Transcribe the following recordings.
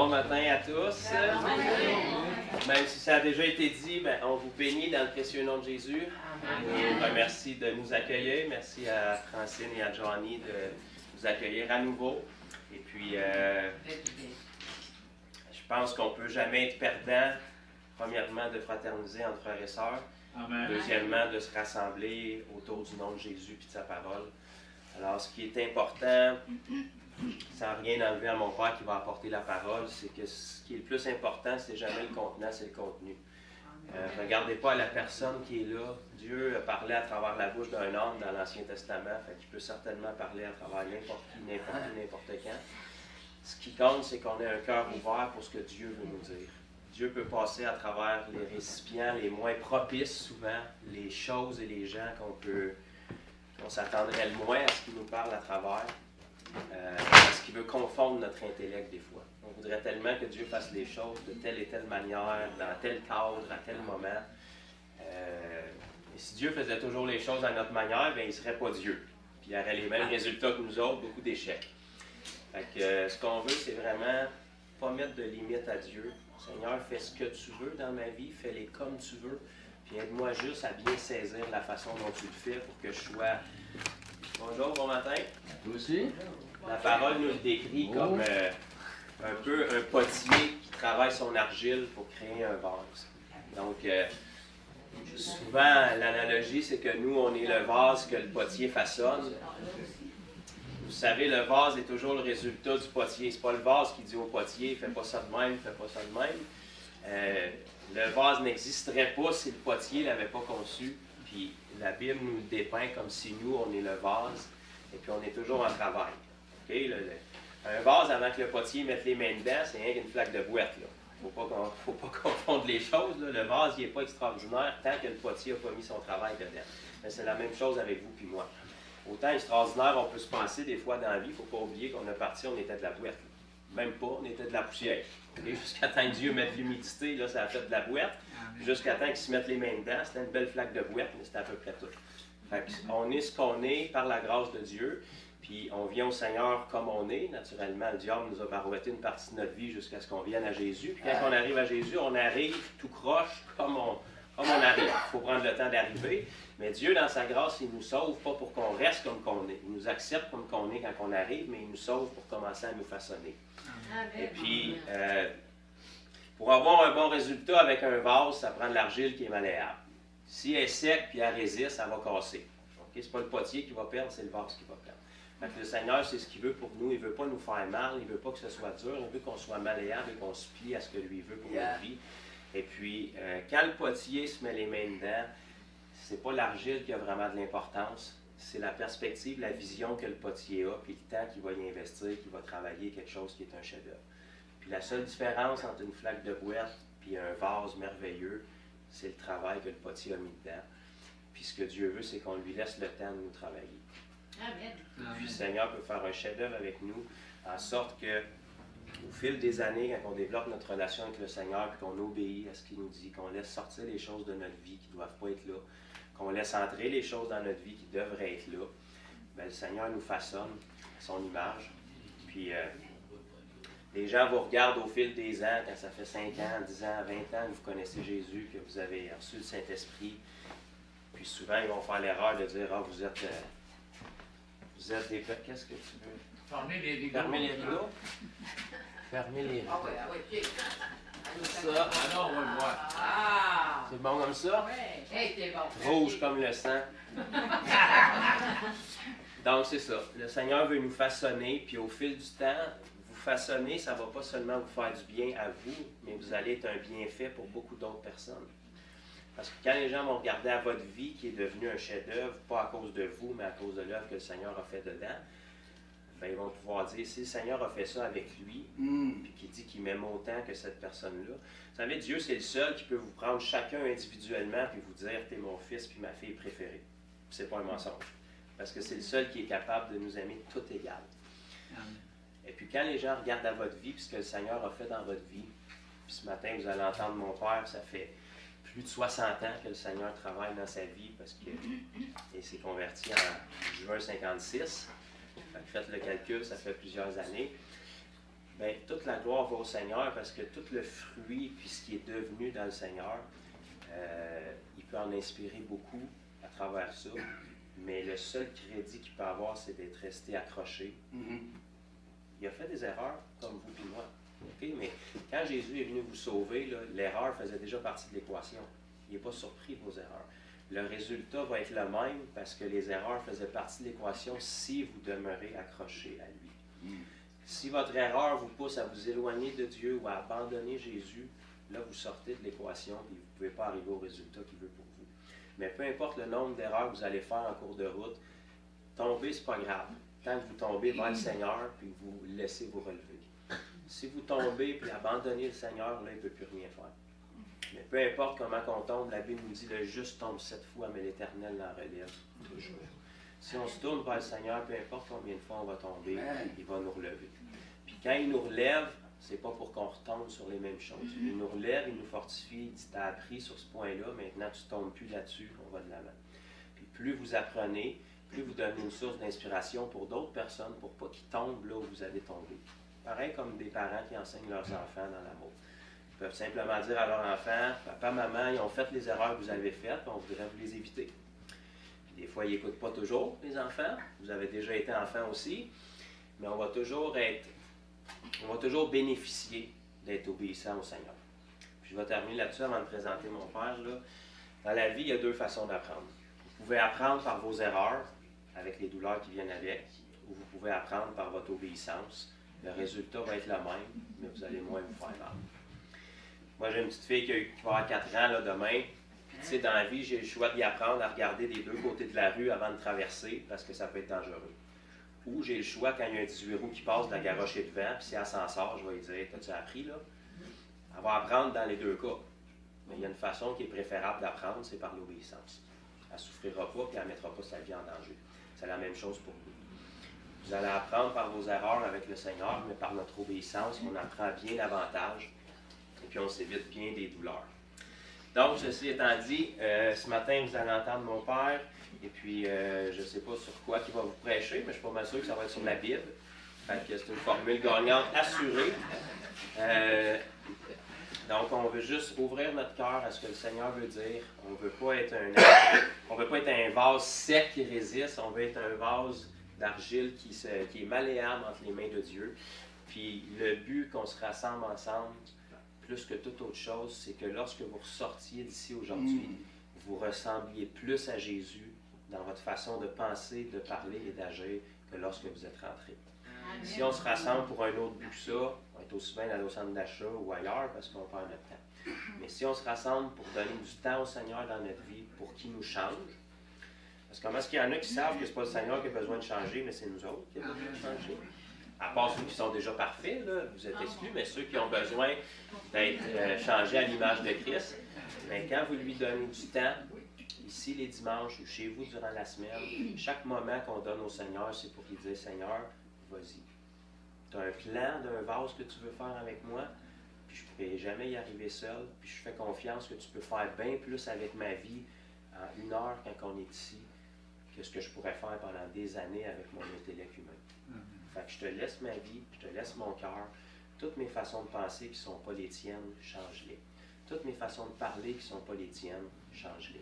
Bon matin à tous. Même si ça a déjà été dit, ben, on vous bénit dans le précieux nom de Jésus. Ben, merci de nous accueillir. Merci à Francine et à Johnny de nous accueillir à nouveau. Et puis, je pense qu'on ne peut jamais être perdant, premièrement, de fraterniser entre frères et sœurs. Amen. Deuxièmement, de se rassembler autour du nom de Jésus et de sa parole. Alors, ce qui est important, sans rien enlever à mon père qui va apporter la parole, c'est que ce qui est le plus important, c'est jamais le contenant, c'est le contenu. Regardez pas à la personne qui est là. Dieu a parlé à travers la bouche d'un homme dans l'Ancien Testament, fait qu'il peut certainement parler à travers n'importe qui, n'importe quand. Ce qui compte, c'est qu'on ait un cœur ouvert pour ce que Dieu veut nous dire. Dieu peut passer à travers les récipients les moins propices, souvent, les choses et les gens qu'on s'attendrait le moins à ce qu'il nous parle à travers. Parce qu'il veut confondre notre intellect des fois. On voudrait tellement que Dieu fasse les choses de telle et telle manière, dans tel cadre, à tel moment. Et si Dieu faisait toujours les choses à notre manière, bien, il ne serait pas Dieu. Puis il aurait les mêmes résultats que nous autres, beaucoup d'échecs. Fait que ce qu'on veut, c'est vraiment pas mettre de limite à Dieu. Seigneur, fais ce que tu veux dans ma vie, fais-les comme tu veux. Puis aide-moi juste à bien saisir la façon dont tu le fais pour que je sois... Bonjour, bon matin. Vous aussi? La parole nous le décrit comme un peu un potier qui travaille son argile pour créer un vase. Donc, souvent, l'analogie, c'est que nous, on est le vase que le potier façonne. Vous savez, le vase est toujours le résultat du potier. Ce n'est pas le vase qui dit au potier « fais pas ça de même, fais pas ça de même ». Le vase n'existerait pas si le potier ne l'avait pas conçu. Puis la Bible nous le dépeint comme si nous, on est le vase et puis on est toujours en travail. Okay? Un vase, avant que le potier mette les mains dedans, c'est rien qu'une flaque de boîte. Il ne faut pas confondre les choses. Là. Le vase, il n'est pas extraordinaire tant que le potier n'a pas mis son travail dedans. Mais c'est la même chose avec vous et moi. Autant extraordinaire, on peut se penser des fois dans la vie, il ne faut pas oublier qu'on est parti, on était de la boîte. Là. Même pas, on était de la poussière. Okay? Jusqu'à temps que Dieu mette l'humidité, là, ça a fait de la boîte. Jusqu'à temps qu'ils se mettent les mains dedans, c'était une belle flaque de boîte, mais c'était à peu près tout. Fait on est ce qu'on est par la grâce de Dieu, puis on vient au Seigneur comme on est. Naturellement, le diable nous a barouetté une partie de notre vie jusqu'à ce qu'on vienne à Jésus. Puis quand on arrive à Jésus, on arrive tout croche comme on arrive. Il faut prendre le temps d'arriver. Mais Dieu, dans sa grâce, il nous sauve pas pour qu'on reste comme qu'on est. Il nous accepte comme qu'on est quand on arrive, mais il nous sauve pour commencer à nous façonner. Et puis... pour avoir un bon résultat avec un vase, ça prend de l'argile qui est malléable. Si elle est sec et elle résiste, ça va casser. Okay? Ce n'est pas le potier qui va perdre, c'est le vase qui va perdre. Fait que le Seigneur, c'est ce qu'il veut pour nous. Il ne veut pas nous faire mal, il ne veut pas que ce soit dur, il veut qu'on soit malléable et qu'on se plie à ce que lui veut pour notre vie. Et puis, quand le potier se met les mains dedans, ce n'est pas l'argile qui a vraiment de l'importance, c'est la perspective, la vision que le potier a, puis le temps qu'il va y investir, qu'il va travailler quelque chose qui est un chef-d'œuvre. Puis la seule différence entre une flaque de boîte et un vase merveilleux, c'est le travail que le potier a mis dedans. Puis ce que Dieu veut, c'est qu'on lui laisse le temps de nous travailler. Amen. Puis le Seigneur peut faire un chef-d'œuvre avec nous, en sorte que, au fil des années, quand on développe notre relation avec le Seigneur, puis qu'on obéit à ce qu'il nous dit, qu'on laisse sortir les choses de notre vie qui ne doivent pas être là, qu'on laisse entrer les choses dans notre vie qui devraient être là, bien, le Seigneur nous façonne à son image. Puis... les gens vous regardent au fil des ans, quand ça fait 5 ans, 10 ans, 20 ans que vous connaissez Jésus, que vous avez reçu le Saint-Esprit. Puis souvent, ils vont faire l'erreur de dire « Ah, vous êtes des... Qu'est-ce que tu veux? » Fermez les rideaux. Fermez les rideaux. Fermez les rideaux. Ah oui, Ça. Ah non, on va le voir. C'est bon comme ça? Oui. Hey, c'est bon. Rouge comme le sang. Donc, c'est ça. Le Seigneur veut nous façonner, puis au fil du temps, façonner, ça ne va pas seulement vous faire du bien à vous, mais vous allez être un bienfait pour beaucoup d'autres personnes. Parce que quand les gens vont regarder à votre vie qui est devenue un chef-d'œuvre, pas à cause de vous, mais à cause de l'œuvre que le Seigneur a fait dedans, bien, ils vont pouvoir dire, si le Seigneur a fait ça avec lui, puis qu'il dit qu'il m'aime autant que cette personne-là. Vous savez, Dieu, c'est le seul qui peut vous prendre chacun individuellement puis vous dire, t'es mon fils puis ma fille préférée. C'est pas un mensonge. Parce que c'est le seul qui est capable de nous aimer tout égal. Amen. Et puis quand les gens regardent à votre vie, puis ce que le Seigneur a fait dans votre vie, puis ce matin, vous allez entendre mon père, ça fait plus de 60 ans que le Seigneur travaille dans sa vie, parce qu'il s'est converti en juin 56. Fait que faites le calcul, ça fait plusieurs années. bien, toute la gloire va au Seigneur parce que tout le fruit, puis ce qui est devenu dans le Seigneur, il peut en inspirer beaucoup à travers ça. Mais le seul crédit qu'il peut avoir, c'est d'être resté accroché. Il a fait des erreurs, comme vous et moi. Okay? Mais quand Jésus est venu vous sauver, l'erreur faisait déjà partie de l'équation. Il n'est pas surpris de vos erreurs. Le résultat va être le même parce que les erreurs faisaient partie de l'équation si vous demeurez accroché à lui. Si votre erreur vous pousse à vous éloigner de Dieu ou à abandonner Jésus, là, vous sortez de l'équation et vous ne pouvez pas arriver au résultat qu'il veut pour vous. Mais peu importe le nombre d'erreurs que vous allez faire en cours de route, tomber, ce n'est pas grave. Tant que vous tombez vers le Seigneur puis que vous laissez vous relever. Si vous tombez puis abandonnez le Seigneur, là, il ne peut plus rien faire. Mais peu importe comment on tombe, la Bible nous dit le juste tombe 7 fois, mais l'Éternel l'en relève toujours. Si on se tourne vers le Seigneur, peu importe combien de fois on va tomber, il va nous relever. Puis quand il nous relève, c'est pas pour qu'on retombe sur les mêmes choses. Il nous relève, il nous fortifie, il dit t'as appris sur ce point-là, maintenant tu ne tombes plus là-dessus, on va de l'avant. Puis plus vous apprenez, plus vous donnez une source d'inspiration pour d'autres personnes, pour pas qu'ils tombent là où vous avez tombé. Pareil comme des parents qui enseignent leurs enfants dans l'amour. Ils peuvent simplement dire à leur enfant, papa, maman, ils ont fait les erreurs que vous avez faites, on voudrait vous les éviter. Puis des fois, ils n'écoutent pas toujours, les enfants. Vous avez déjà été enfant aussi. Mais on va toujours bénéficier d'être obéissant au Seigneur. Puis je vais terminer là-dessus avant de présenter mon père. Là. Dans la vie, il y a deux façons d'apprendre. Vous pouvez apprendre par vos erreurs, avec les douleurs qui viennent avec, ou vous pouvez apprendre par votre obéissance. Le résultat va être le même, mais vous allez moins vous faire mal. Moi, j'ai une petite fille qui va avoir 4 ans là, demain. Puis, tu sais, dans la vie, j'ai le choix d'y apprendre à regarder des deux côtés de la rue avant de traverser, parce que ça peut être dangereux. Ou j'ai le choix, quand il y a un 18 roues qui passe, de la garocher devant, puis si elle s'en sort, je vais lui dire, t'as-tu appris, là? Elle va apprendre dans les deux cas. Mais il y a une façon qui est préférable d'apprendre, c'est par l'obéissance. Elle ne souffrira pas, puis elle ne mettra pas sa vie en danger. C'est la même chose pour vous. Vous allez apprendre par vos erreurs avec le Seigneur, mais par notre obéissance, on apprend bien davantage. Et puis on s'évite bien des douleurs. Donc, ceci étant dit, ce matin, vous allez entendre mon père. Et puis, je ne sais pas sur quoi il va vous prêcher, mais je suis pas mal sûr que ça va être sur la Bible. Fait que c'est une formule gagnante assurée. Donc, on veut juste ouvrir notre cœur à ce que le Seigneur veut dire. On ne veut pas être un vase sec qui résiste. On veut être un vase d'argile qui est malléable entre les mains de Dieu. Puis, le but qu'on se rassemble ensemble, plus que toute autre chose, c'est que lorsque vous ressortiez d'ici aujourd'hui, vous ressembliez plus à Jésus dans votre façon de penser, de parler et d'agir que lorsque vous êtes rentré. Si on se rassemble pour un autre but que ça, on va être aussi bien dans nos centres d'achat ou ailleurs parce qu'on perd notre temps. Mais si on se rassemble pour donner du temps au Seigneur dans notre vie, pour qu'il nous change, parce que comment est-ce qu'il y en a qui savent que ce n'est pas le Seigneur qui a besoin de changer, mais c'est nous autres qui avons besoin de changer? À part ceux qui sont déjà parfaits, là, vous êtes exclus, mais ceux qui ont besoin d'être changés à l'image de Christ, bien, quand vous lui donnez du temps, ici les dimanches ou chez vous durant la semaine, chaque moment qu'on donne au Seigneur, c'est pour lui dire, Seigneur, vas-y. Tu as un plan d'un vase que tu veux faire avec moi, puis je ne pourrai jamais y arriver seul, puis je fais confiance que tu peux faire bien plus avec ma vie en 1 heure quand on est ici, que ce que je pourrais faire pendant des années avec mon intellect humain. Fait que je te laisse ma vie, je te laisse mon cœur. Toutes mes façons de penser qui ne sont pas les tiennes, change-les. Toutes mes façons de parler qui ne sont pas les tiennes, change-les.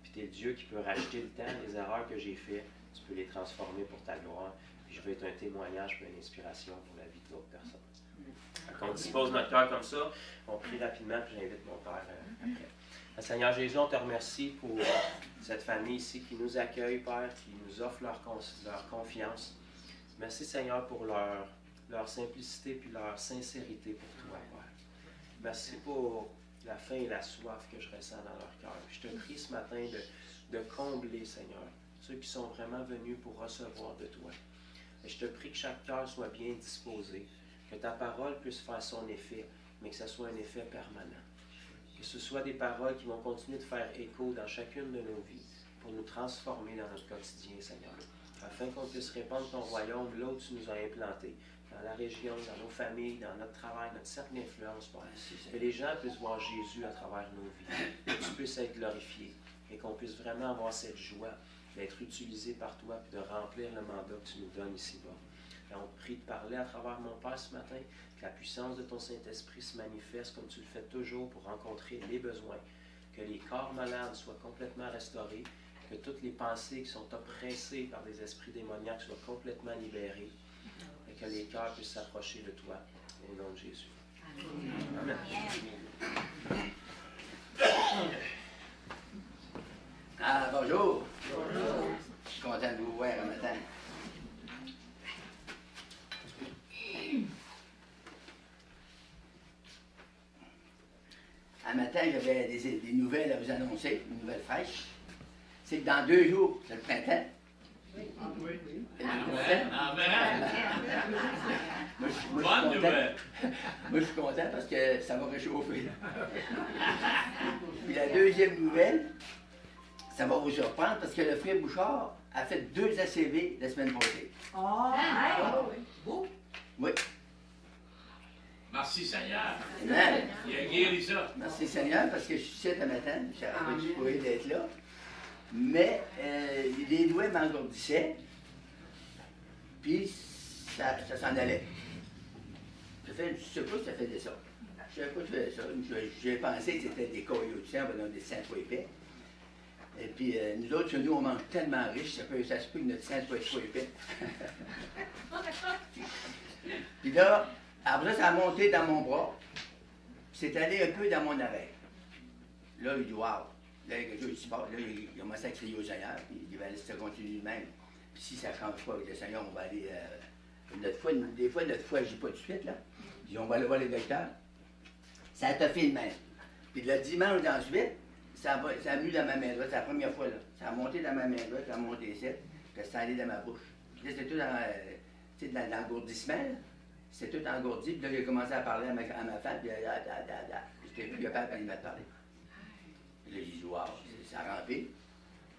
Puis tu es le Dieu qui peut racheter le temps, les erreurs que j'ai faites, tu peux les transformer pour ta gloire. Puis je veux être un témoignage et une inspiration pour la vie d'autres personnes. Fait qu'on dispose notre cœur comme ça, on prie rapidement, puis j'invite mon Père après. Seigneur Jésus, on te remercie pour cette famille ici qui nous accueille, Père, qui nous offre leur confiance. Merci Seigneur pour leur simplicité et leur sincérité pour toi, Père. Merci pour la faim et la soif que je ressens dans leur cœur. Je te prie ce matin de combler, Seigneur, ceux qui sont vraiment venus pour recevoir de toi. Et je te prie que chaque cœur soit bien disposé, que ta parole puisse faire son effet, mais que ce soit un effet permanent. Que ce soit des paroles qui vont continuer de faire écho dans chacune de nos vies pour nous transformer dans notre quotidien, Seigneur. Afin qu'on puisse répandre ton royaume là où tu nous as implantés, dans la région, dans nos familles, dans notre travail, notre cercle d'influence, Père. Que les gens puissent voir Jésus à travers nos vies, que tu puisses être glorifié et qu'on puisse vraiment avoir cette joie d'être utilisé par toi et de remplir le mandat que tu nous donnes ici-bas. Et on te prie de parler à travers mon Père ce matin, que la puissance de ton Saint-Esprit se manifeste comme tu le fais toujours pour rencontrer les besoins, que les corps malades soient complètement restaurés, que toutes les pensées qui sont oppressées par des esprits démoniaques soient complètement libérées, et que les cœurs puissent s'approcher de toi, au nom de Jésus. Amen. Ah, bonjour. Bonjour. Je suis content de vous voir un matin. Un matin, j'avais des nouvelles à vous annoncer, une nouvelle fraîche. C'est que dans 2 jours, c'est le printemps. Oui. Amen. Bonne nouvelle. Moi, je suis content parce que ça va réchauffer. Puis la deuxième nouvelle, ça va vous surprendre parce que le frère Bouchard a fait 2 ACV la semaine passée. Oui. Merci Seigneur. Amen. Il a guéri ça. Merci Seigneur parce que je suis ici ce matin. Je savais pas que je pourrais d'être là. Mais les doigts m'engourdissaient. Puis ça s'en allait. Je sais pas si ça faisait ça. Je savais pas que ça faisait ça. J'ai pensé que c'était des coyotes de sang, des sang trop épais. Et puis nous autres, chez nous, on mange tellement riche, ça se peut que notre sang soit trop épais. Puis là, après ça a monté dans mon bras. C'est allé un peu dans mon oreille. Là, il dit, wow. Là, il y a quelque chose qui se passe. Là, il commençait à crier au Seigneur. Puis il dit, ben, si ça continue de même. Puis si ça ne change pas avec le Seigneur, on va aller. Des fois, notre foi, je dis pas tout de suite, là. Il dit, on va aller voir les docteurs. Ça a toffé de même. Puis le dimanche ensuite, ça a mis dans ma main droite. C'est la première fois, là. Ça a monté dans ma main droite, ça a monté ici. Puis ça allé dans ma bouche. Puis là, c'était tout dans l'engourdissement, là. C'était tout engourdi, puis là, j'ai commencé à parler à ma femme, puis j'étais plus capable quand il m'a parlé. Puis là, j'ai dit, wow, ça a rampé.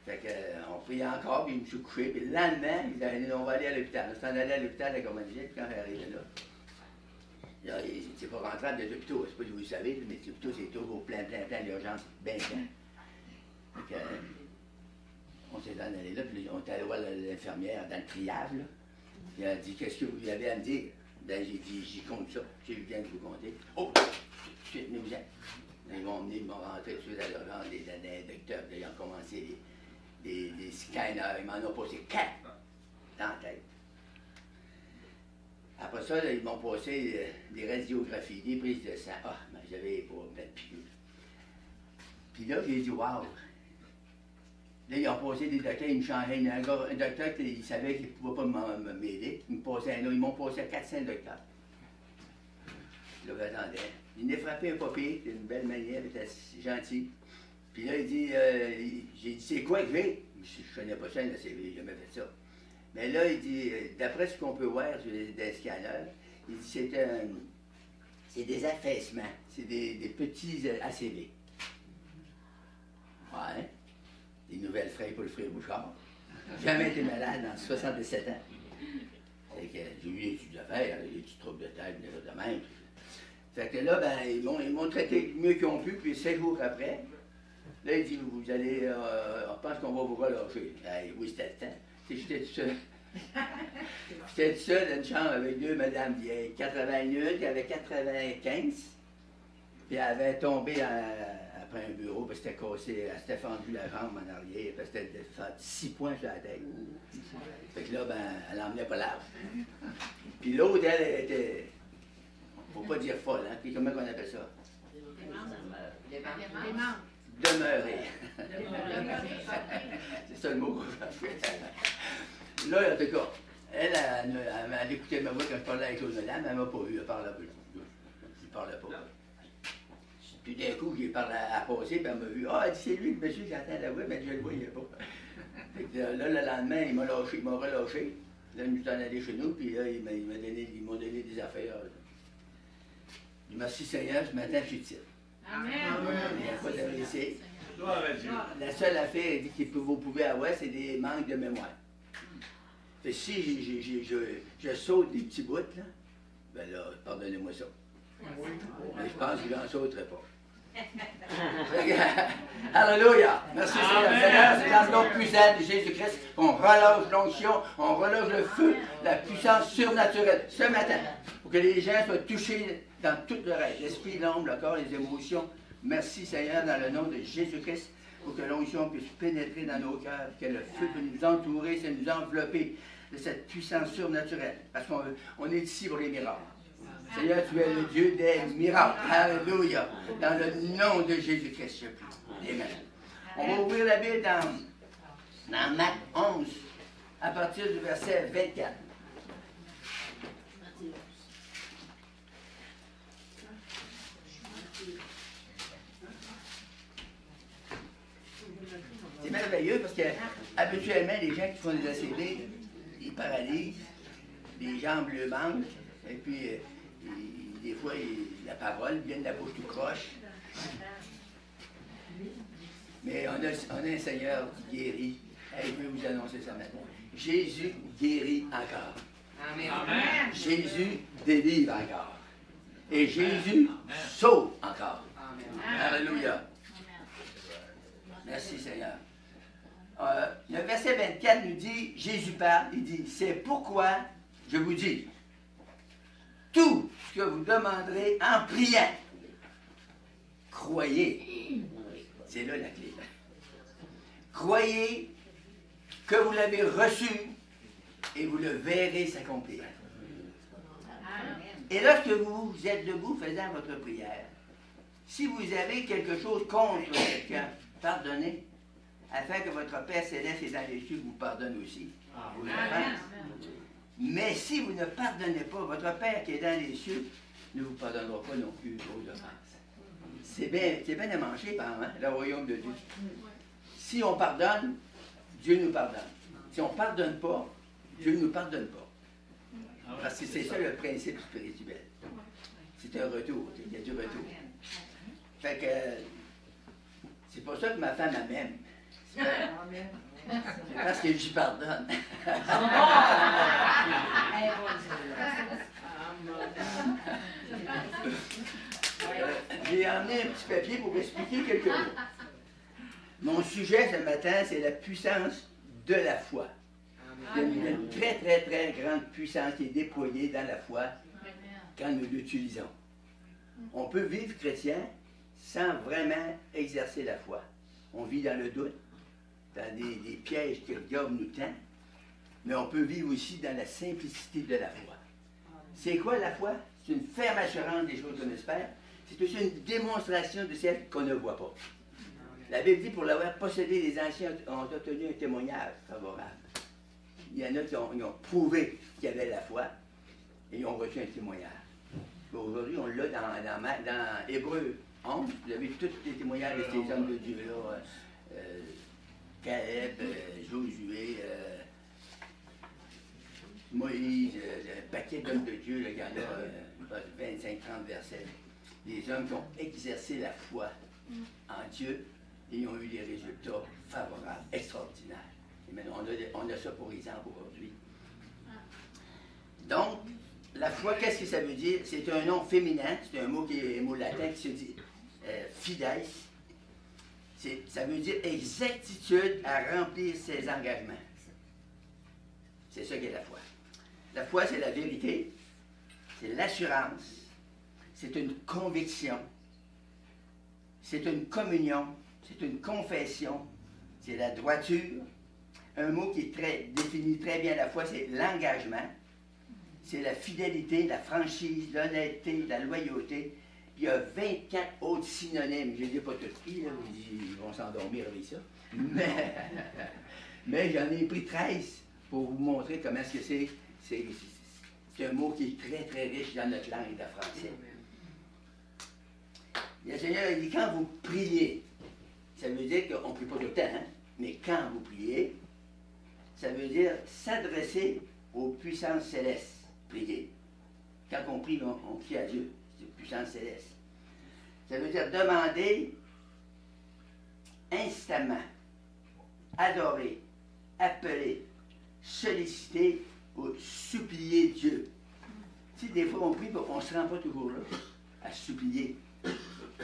Fait qu'on priait encore, puis je me suis couché, puis le lendemain, ils ont dit, on va aller à l'hôpital. On s'en allait à l'hôpital avec Commandier, puis quand j'arrivais là, c'est pas rentrable des hôpitaux, je sais pas si vous le savez, mais les hôpitaux, c'est toujours plein, l'urgence, bien plein. Fait que, on s'est allé là, puis on est allé voir l'infirmière dans le triage, là. Il a dit, qu'est-ce que vous avez à me dire? Ben, j'ai dit, j'y compte ça. J'ai bien de vous compter. Oh! Venez-vous-en. Ils m'ont emmené, ils m'ont rentré tout de suite à l'urgence, des docteurs. Là, ils ont commencé des scanners. Ils m'en ont posé 4 dans la tête. Après ça, là, ils m'ont passé des radiographies, des prises de sang. Ah, mais j'avais pas plein de piqûres. Puis là, j'ai dit, wow! Là, ils ont passé des docteurs, ils me changeaient. Un docteur, il savait qu'il ne pouvait pas m'aider. Ils m'ont passé à 400 docteurs. Là, j'attendais. Il m'a frappé un papier, d'une belle manière, il était gentil. Puis là, il dit, j'ai dit, c'est quoi que j'ai? Je ne connais pas ça, là, j'ai jamais fait ça. Mais là, il dit, d'après ce qu'on peut voir sur les scanners, il dit, c'est des affaissements, c'est des petits ACV. Ouais. Des nouvelles frères pour le frère Bouchard. J'ai jamais été malade dans 67 ans. J'ai eu des études d'affaires, des petits troubles de tête, des choses de même. Fait que là, ben, ils m'ont traité du mieux qu'ils ont pu, puis 7 jours après, là, il dit, vous allez, on pense qu'on va vous relâcher. Oui, c'était le temps. J'étais tout seul. J'étais tout seul dans une chambre avec 2 madames vieilles. 81, qui avait 95, puis elle avait tombé après un bureau, puis c'était cassé, elle s'était fendue la jambe en arrière, puis c'était fait 6 points sur la tête. Fait que là, ben, elle n'emmenait pas large. Puis l'autre, elle était, faut pas dire folle, hein, puis comment on appelle ça? Demeurer. C'est ça le mot que j'ai fait. Là, en tout cas, elle écoutait ma voix quand je parlais avec l'autre madame, elle m'a pas vu, elle parlait pas. Je ne parlais pas. Puis d'un coup, j'ai parlé à passer, puis elle m'a vu. Ah, c'est lui, le monsieur qui entend la voix, mais je ne le voyais pas. Fait que là, le lendemain, il m'a relâché. Là, je me suis en allé chez nous, puis là, ils m'ont donné des affaires. Merci Seigneur, ce matin, je suis ici. Amen. Il n'y a pas d'AVC. La seule affaire que vous pouvez avoir, c'est des manques de mémoire. Fait que si je saute des petits bouts, là, ben là, pardonnez-moi ça. Mais je pense que je n'en sauterai pas. Alléluia. Merci Seigneur. Seigneur, c'est dans le nom puissant de Jésus-Christ qu'on relâche l'onction, on relâche le feu, la puissance surnaturelle ce matin, pour que les gens soient touchés dans tout le reste, l'esprit, l'âme, le corps, les émotions. Merci Seigneur, dans le nom de Jésus-Christ, pour que l'onction puisse pénétrer dans nos cœurs, que le feu peut nous entourer, c'est nous envelopper de cette puissance surnaturelle, parce qu'on est ici pour les miracles. Seigneur, tu es le Dieu des miracles. Alléluia. Dans le nom de Jésus-Christ, je prie. Amen. On va ouvrir la Bible dans Marc 11, à partir du verset 24. C'est merveilleux parce que habituellement, les gens qui font des ACD, ils paralysent, les jambes le manquent, et puis des fois, la parole vient de la bouche tout croche. Mais on a un Seigneur qui guérit. Et je vais vous annoncer ça maintenant. Jésus guérit encore. Amen. Jésus délivre encore. Et Jésus sauve encore. Alléluia. Merci Seigneur. Le verset 24 nous dit, Jésus parle, il dit, c'est pourquoi je vous dis, tout ce que vous demanderez en priant, croyez. C'est là la clé. Croyez que vous l'avez reçu et vous le verrez s'accomplir. Et lorsque vous êtes debout faisant votre prière, si vous avez quelque chose contre quelqu'un, pardonnez, afin que votre Père céleste et dans les cieux vous pardonne aussi. Amen. Mais si vous ne pardonnez pas, votre Père qui est dans les cieux ne vous pardonnera pas non plus vos offenses. C'est bien à manger, par le royaume de Dieu. Si on pardonne, Dieu nous pardonne. Si on ne pardonne pas, Dieu ne nous pardonne pas. Parce que c'est ça le principe spirituel. C'est un retour, il y a du retour. Fait que c'est pour ça que ma femme m'aime. C'est parce que j'y pardonne. J'ai emmené un petit papier pour vous expliquer quelque chose. Mon sujet ce matin, c'est la puissance de la foi. Il y a une très, très, très grande puissance qui est déployée dans la foi quand nous l'utilisons. On peut vivre chrétien sans vraiment exercer la foi. On vit dans le doute, dans des pièges que le diable nous tend, mais on peut vivre aussi dans la simplicité de la foi. C'est quoi la foi? C'est une ferme assurance des choses qu'on espère. C'est aussi une démonstration de celles qu'on ne voit pas. La Bible dit, pour l'avoir possédé, les anciens ont obtenu un témoignage favorable. Il y en a qui ont prouvé qu'il y avait la foi et ils ont reçu un témoignage. Aujourd'hui, on l'a dans Hébreux 11. Vous avez tous les témoignages de ces hommes de Dieu-là. Caleb, Josué, Moïse, un paquet d'hommes de Dieu, là, il y en a 25-30 versets. Des hommes qui ont exercé la foi en Dieu et ils ont eu des résultats favorables, extraordinaires. Et maintenant, on a ça pour exemple aujourd'hui. Donc, la foi, qu'est-ce que ça veut dire? C'est un nom féminin, c'est un mot qui est un mot latin qui se dit fides. Ça veut dire exactitude à remplir ses engagements. C'est ça qu'est la foi. La foi, c'est la vérité, c'est l'assurance, c'est une conviction, c'est une communion, c'est une confession, c'est la droiture. Un mot qui définit très bien la foi, c'est l'engagement, c'est la fidélité, la franchise, l'honnêteté, la loyauté. Il y a 24 autres synonymes. Je ne les ai pas tous pris, là, ils vont s'endormir avec ça. Mais j'en ai pris 13 pour vous montrer comment est-ce que c'est. C'est un mot qui est très, très riche dans notre langue de français. Le Seigneur dit, quand vous priez, ça veut dire qu'on ne prie pas tout le temps, hein? Mais quand vous priez, ça veut dire s'adresser aux puissances célestes. Prier. Quand on prie, on prie à Dieu. C'est puissance céleste. Ça veut dire demander instamment, adorer, appeler, solliciter ou supplier Dieu. Tu sais, des fois on prie, on ne se rend pas toujours là, à supplier.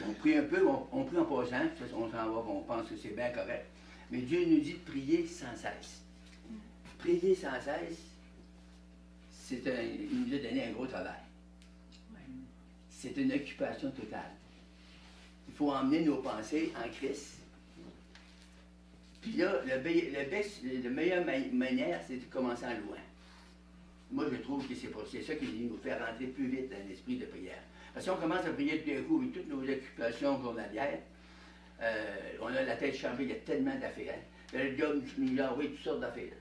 On prie un peu, on prie en passant, on s'en va, on pense que c'est bien correct. Mais Dieu nous dit de prier sans cesse. Prier sans cesse, il nous a donné un gros travail. C'est une occupation totale. Il faut emmener nos pensées en Christ. Puis là, la meilleure manière, c'est de commencer en louant. Moi, je trouve que c'est ça qui nous fait rentrer plus vite dans l'esprit de prière. Parce qu'on commence à prier tout d'un coup avec toutes nos occupations journalières. On a la tête chargée, il y a tellement d'affaires. Le diable nous a envoyé toutes sortes d'affaires.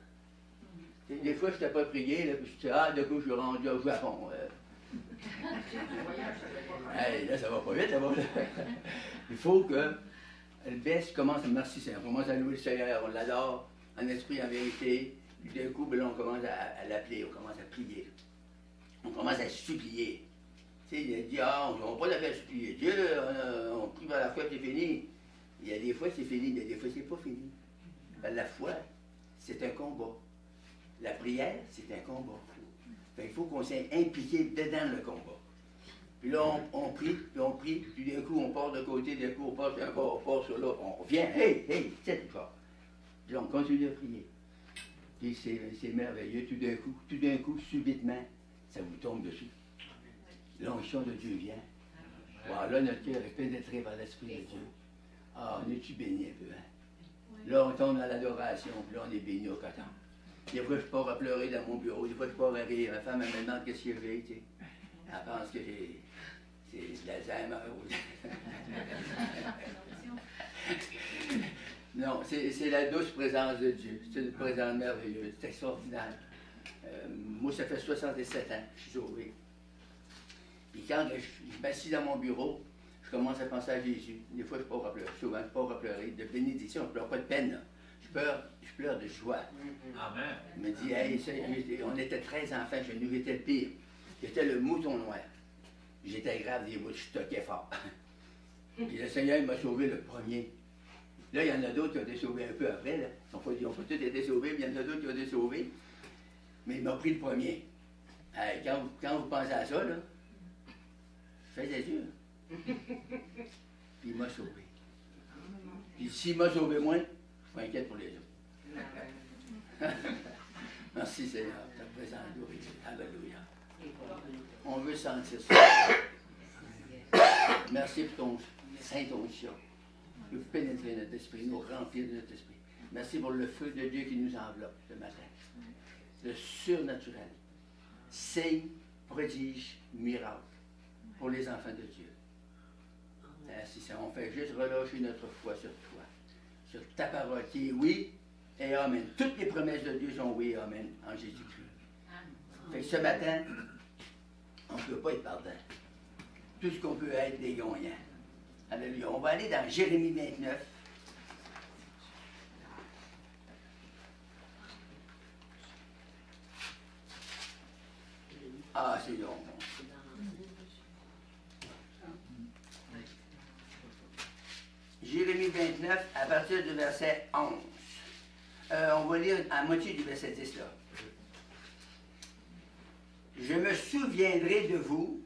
Des fois, je n'étais pas prié, là, puis je disais, ah, de coup, je suis rendu au Japon. Hey, là, ça va pas vite, là. Il faut que le baisse commence à merci Seigneur. On commence à louer le Seigneur, on l'adore, en esprit, en vérité. Puis d'un coup, ben là, on commence à l'appeler, on commence à prier. On commence à supplier. Tu sais, il dit, ah, on n'a pas d'affaire à supplier. Dieu, on prie par la foi, c'est fini. Il y a des fois, c'est fini, mais des fois, c'est pas fini. Ben, la foi, c'est un combat. La prière, c'est un combat. Fait, il faut qu'on s'est impliqué dedans le combat. Puis là, on prie, puis d'un coup, on part de côté, d'un coup, on part sur un bord, on part sur l'autre, on revient, hey, c'est fort. Puis là, on continue à prier. Puis c'est merveilleux, tout d'un coup, subitement, ça vous tombe dessus. L'onction de Dieu vient. Wow, là, notre cœur est pénétré par l'Esprit de Dieu. Ah, on est-tu béni un peu, hein? Là, on tombe dans l'adoration, puis là, on est béni au coton. Des fois, je pars à pleurer dans mon bureau, des fois, je pars à rire. Ma femme, elle me demande qu'est-ce que j'ai, tu sais. Elle pense que c'est de l'Alzheimer. Non, c'est la douce présence de Dieu. C'est une présence merveilleuse, c'est extraordinaire. Moi, ça fait 67 ans que je suis sauvé. Puis quand je m'assis dans mon bureau, je commence à penser à Jésus. Des fois, je pars à pleurer. Souvent, je pars à pleurer. De bénédiction, je ne pleure pas de peine, là. Je pleure de joie. Amen. Il me dit, hey, on était 13 enfants, je nous étais le pire. J'étais le mouton noir. J'étais grave des bouts, je stockais fort. Puis le Seigneur m'a sauvé le premier. Là, il y en a d'autres qui ont été sauvés un peu après. Là. Ils n'ont pas tous été sauvés, mais il y en a d'autres qui ont été sauvés. Mais il m'a pris le premier. Hey, quand vous pensez à ça, là, je faisais dur. Puis il m'a sauvé. Puis s'il m'a sauvé moi, je suis pas inquiète pour les autres. Merci Seigneur, ta présence glorieuse. Alléluia. On veut sentir ça. Merci pour ton Saint-Onction. Nous pénétrer notre esprit, nous remplir de notre esprit. Merci pour le feu de Dieu qui nous enveloppe ce matin. Le surnaturel. Signe, prodige, miracle pour les enfants de Dieu. Merci Seigneur. On fait juste relâcher notre foi sur toi, sur ta parole qui est oui et amen. Toutes les promesses de Dieu sont oui et amen en Jésus-Christ. Fait que ce matin, on ne peut pas être pardon. Tout ce qu'on peut être des gagnants. Alléluia. On va aller dans Jérémie 29. Ah, c'est long. Jérémie 29, à partir du verset 11. On va lire à moitié du verset 10 là. Je me souviendrai de vous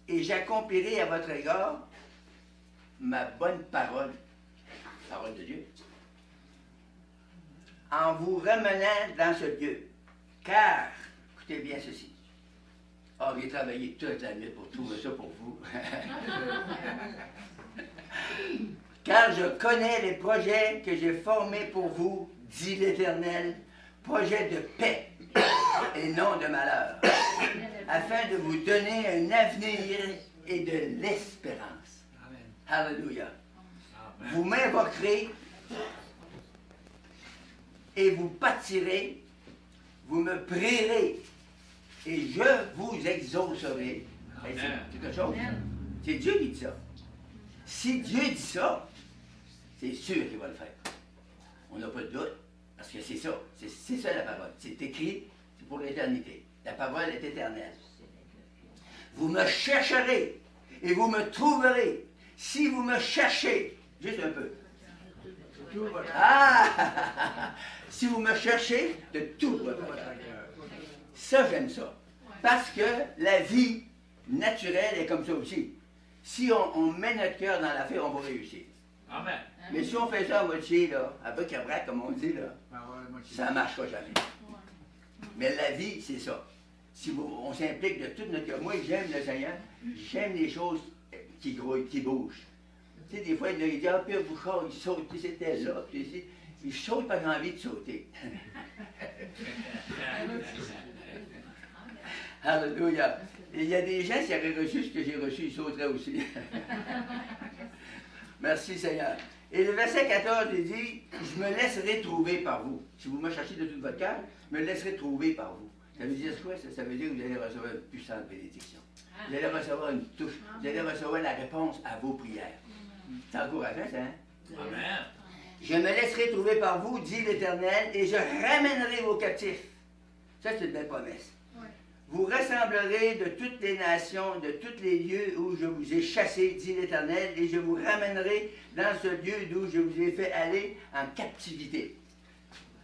et j'accomplirai à votre égard ma bonne parole, parole de Dieu, en vous ramenant dans ce lieu. Car, écoutez bien ceci. Ah, j'ai travaillé toute la nuit pour trouver ça pour vous. Car je connais les projets que j'ai formés pour vous, dit l'Éternel, projets de paix et non de malheur, afin de vous donner un avenir et de l'espérance. Alléluia. Vous m'invoquerez et vous pâtirez, vous me prierez et je vous exaucerai. Hey, c'est quelque chose? C'est Dieu qui dit ça. Si Dieu dit ça, c'est sûr qu'il va le faire. On n'a pas de doute, parce que c'est ça. C'est ça la parole. C'est écrit, c'est pour l'éternité. La parole est éternelle. Vous me chercherez et vous me trouverez. Si vous me cherchez, juste un peu. Ah! Si vous me cherchez de tout votre cœur. Ça, j'aime ça. Parce que la vie naturelle est comme ça aussi. Si on met notre cœur dans l'affaire, on va réussir. Amen. Mais si on fait ça à moitié, là, à bec-à-brac, comme on dit, là, ça ne marchera jamais. Mais la vie, c'est ça. Si on s'implique de tout notre cœur. Moi, j'aime le Seigneur, j'aime les choses qui grouillent, qui bougent. Tu sais, des fois, il dit, ah, Pierre Bouchard, il saute, c'était là, puis ici. Il saute pas envie de sauter. Alléluia. Et il y a des gens qui avaient reçu ce que j'ai reçu, ils sauteraient aussi. Merci Seigneur. Et le verset 14, il dit, je me laisserai trouver par vous. Si vous me cherchez de tout votre cœur, je me laisserai trouver par vous. Ça veut dire quoi? Ça veut dire que vous allez recevoir une puissante bénédiction. Vous allez recevoir une touche. Vous allez recevoir la réponse à vos prières. C'est encourageant, ça, hein? Amen. Je me laisserai trouver par vous, dit l'Éternel, et je ramènerai vos captifs. Ça, c'est une belle promesse. Vous rassemblerez de toutes les nations, de tous les lieux où je vous ai chassés, dit l'Éternel, et je vous ramènerai dans ce lieu d'où je vous ai fait aller en captivité.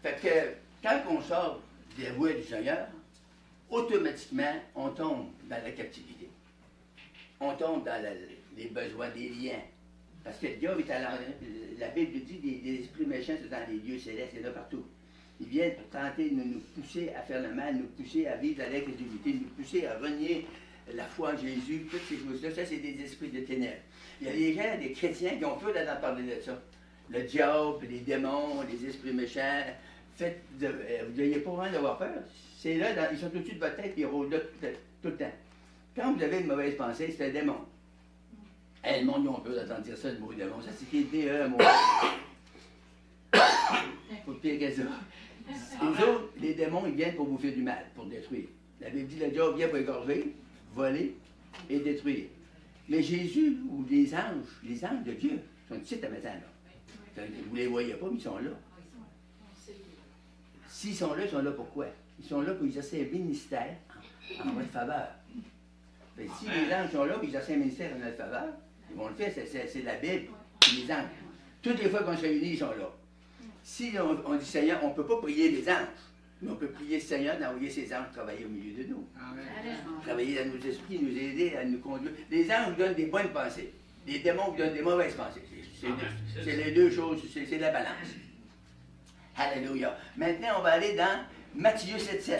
Fait que, quand on sort des voies du Seigneur, automatiquement, on tombe dans la captivité. On tombe dans les besoins, des liens. Parce que le diable est à la Bible dit des esprits méchants sont dans les lieux célestes, il y en a partout. Ils viennent pour tenter de nous pousser à faire le mal, nous pousser à vivre dans l'incrédulité, nous pousser à renier la foi en Jésus, toutes ces choses-là. Ça, c'est des esprits de ténèbres. Il y a des gens, des chrétiens, qui ont peur d'entendre parler de ça. Le diable, les démons, les esprits méchants. Vous n'ayez pas besoin d'avoir peur. C'est là, ils sont au-dessus de votre tête et ils rôdent là tout le temps. Quand vous avez une mauvaise pensée, c'est un démon. Hey, le monde, ils ont peur d'entendre dire ça, le mot démon. Ça, c'est D-E, mot. Faut pire que ça. Les autres, les démons, ils viennent pour vous faire du mal, pour détruire. La Bible dit, le diable vient pour égorger, voler et détruire. Mais Jésus, ou les anges de Dieu, sont ici à matin, là. Vous ne les voyez pas, mais ils sont là. S'ils sont là, ils sont là pourquoi? Ils sont là pour exercer un ministère en votre faveur. Mais si les anges sont là pour exercer un ministère en notre faveur, ils vont le faire, c'est la Bible, les anges. Toutes les fois qu'on se réunit, ils sont là. Si on dit Seigneur, on ne peut pas prier les anges, mais on peut prier le Seigneur d'envoyer ses anges travailler au milieu de nous. Amen. Travailler dans nos esprits, nous aider à nous conduire. Les anges vous donnent des bonnes pensées. Les démons vous donnent des mauvaises pensées. C'est les deux choses, c'est la balance. Alléluia. Maintenant, on va aller dans Matthieu 7,7.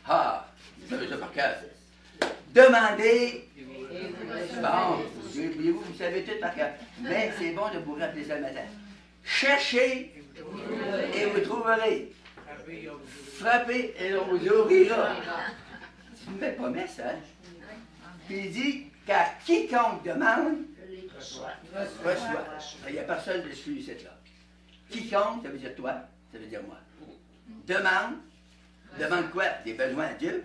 Ah, vous savez ça par cœur. Demandez. Bon, vous savez tout par cœur. Mais c'est bon de vous rappeler ça le matin. Cherchez et vous trouverez. Frappez et on vous ouvrira. C'est une belle promesse, hein? Puis il dit qu'à quiconque demande, reçoit. Il n'y a personne de celui ci là. Quiconque, ça veut dire toi, ça veut dire moi. Demande quoi? Des besoins à Dieu.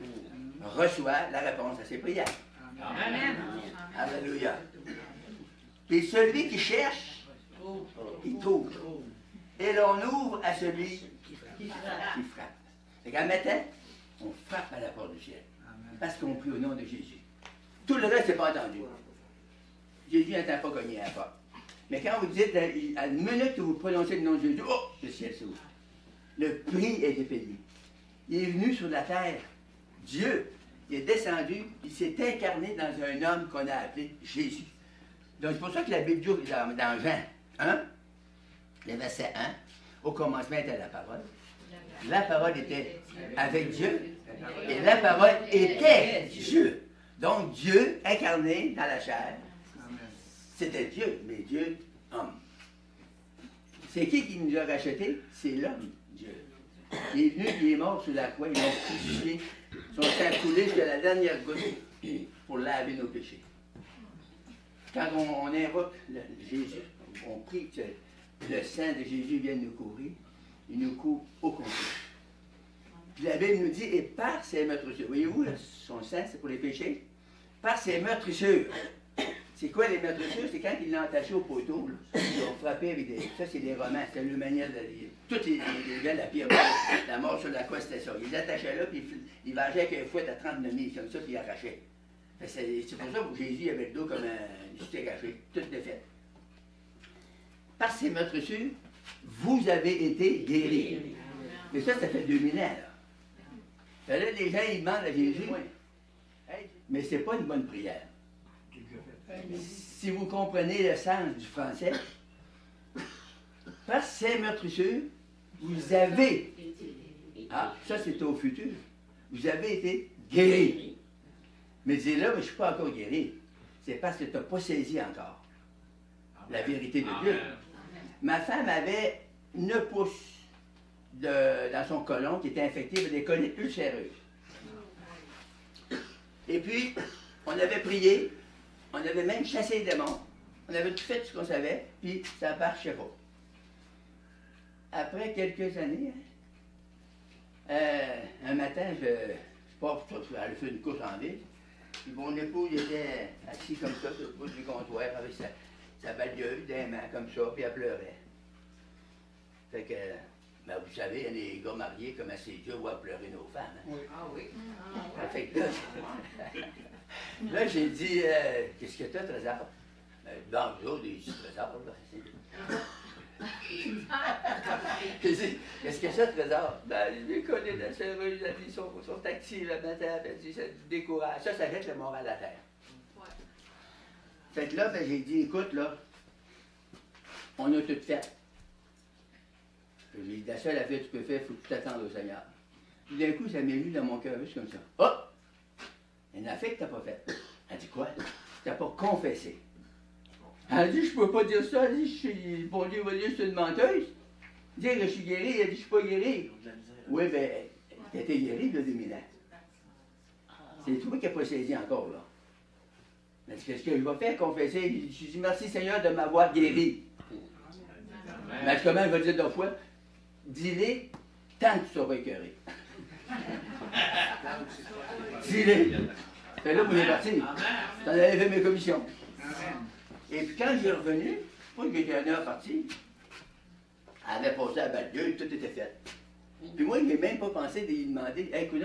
Reçoit la réponse à ses prières. Amen. Alléluia. Puis celui qui cherche, il trouve. Et l'on ouvre à celui qui frappe. C'est qu'en matin, on frappe à la porte du ciel. Parce qu'on prie au nom de Jésus. Tout le reste, c'est pas entendu. Jésus n'entend pas cogner à la porte. Mais quand vous dites, à une minute que vous prononcez le nom de Jésus, oh, le ciel s'ouvre. Le prix a été payé. Il est venu sur la terre. Dieu, il est descendu, il s'est incarné dans un homme qu'on a appelé Jésus. Donc c'est pour ça que la Bible dit dans Jean 1, le verset 1, au commencement était la parole. La parole était avec Dieu et la parole était Dieu. Donc Dieu incarné dans la chair, c'était Dieu, mais Dieu, homme. C'est qui nous a rachetés? C'est l'homme, Dieu. Il est venu, il est mort sur la croix, ils l'ont crucifié. Son sang coulé jusqu'à la dernière goutte pour laver nos péchés. Quand on invoque Jésus, on prie que le sang de Jésus vienne nous couvrir, il nous couvre au complet. Puis la Bible nous dit, et par ses meurtrissures, voyez-vous, son sang c'est pour les péchés, par ses meurtrissures. C'est quoi les meurtrissures? C'est quand ils l'ont attaché au poteau, là. Ils l'ont frappé avec des... Ça, c'est des Romains, c'était le manière de... Toutes les gens, la pire, la mort sur la croix, c'était ça. Ils l'attachaient là, puis ils vengeaient avec un fouet à 39 000, comme ça, puis ils arrachaient. C'est pour ça que Jésus avait le dos comme un steak haché, toute défaite. Par ces meurtrissures, vous avez été guéris. Mais ça fait 2000 ans, là. Là, les gens, ils demandent à Jésus, mais c'est pas une bonne prière. Si vous comprenez le sens du français, parce que c'est meurtrissure, vous avez, ça c'est au futur, vous avez été guéri. Mais dis là, mais je ne suis pas encore guéri. C'est parce que tu n'as pas saisi encore la vérité de Dieu. Ma femme avait 9 pouces dans son côlon qui était infecté par des colites ulcéreuses. Et puis, on avait prié, on avait même chassé les démons, on avait tout fait ce qu'on savait, puis ça ne marchait pas. Après quelques années, un matin, je pars pour aller faire une course en ville, puis mon époux il était assis comme ça, sur le bout du comptoir, avec sa balieuse, des mains comme ça, puis elle pleurait. Fait que, ben, vous savez, les gars mariés, comment c'est dur de voir pleurer nos femmes. Hein? Oui. Ah oui. Fait que là, j'ai dit, qu'est-ce que t'as, Trésor? Ben, nous autres, des trésors, là. J'ai dit, qu'est-ce que c'est, Trésor? Ben, les collègues de la serveuse, ils sont actifs le matin, ben, ça décourage. Ça jette le moral à terre. Ouais. Fait que là, ben, j'ai dit, écoute, là, on a tout fait. J'ai dit, la seule affaire que tu peux faire, il faut que tu t'attendes au Seigneur. Puis d'un coup, ça m'est venu dans mon cœur, juste comme ça. Oh! Il y a une affaire que tu n'as pas faite. Elle dit, quoi? Tu n'as pas confessé. Elle dit, je peux pas dire ça. Elle dit, bon Dieu va dire, je suis une menteuse. Dire que je suis guéri, elle dit, je suis pas guéri. Oui, ben, tu étais guéri de 2000 ans. C'est toi qui n'as pas saisi encore, là. Elle dit, qu'est-ce que je vais faire, confesser? Je dis, merci Seigneur de m'avoir guéri. Mais comment elle va dire deux fois? Dis-les tant que tu seras écœuré. Dis-les. C'est là qu'on est parti. T'en avais fait mes commissions. Et puis quand j'ai revenu, moi j'étais un heure parti, elle avait passé à la balieuse, tout était fait. Puis moi, je n'ai même pas pensé de lui demander, hey, écoute,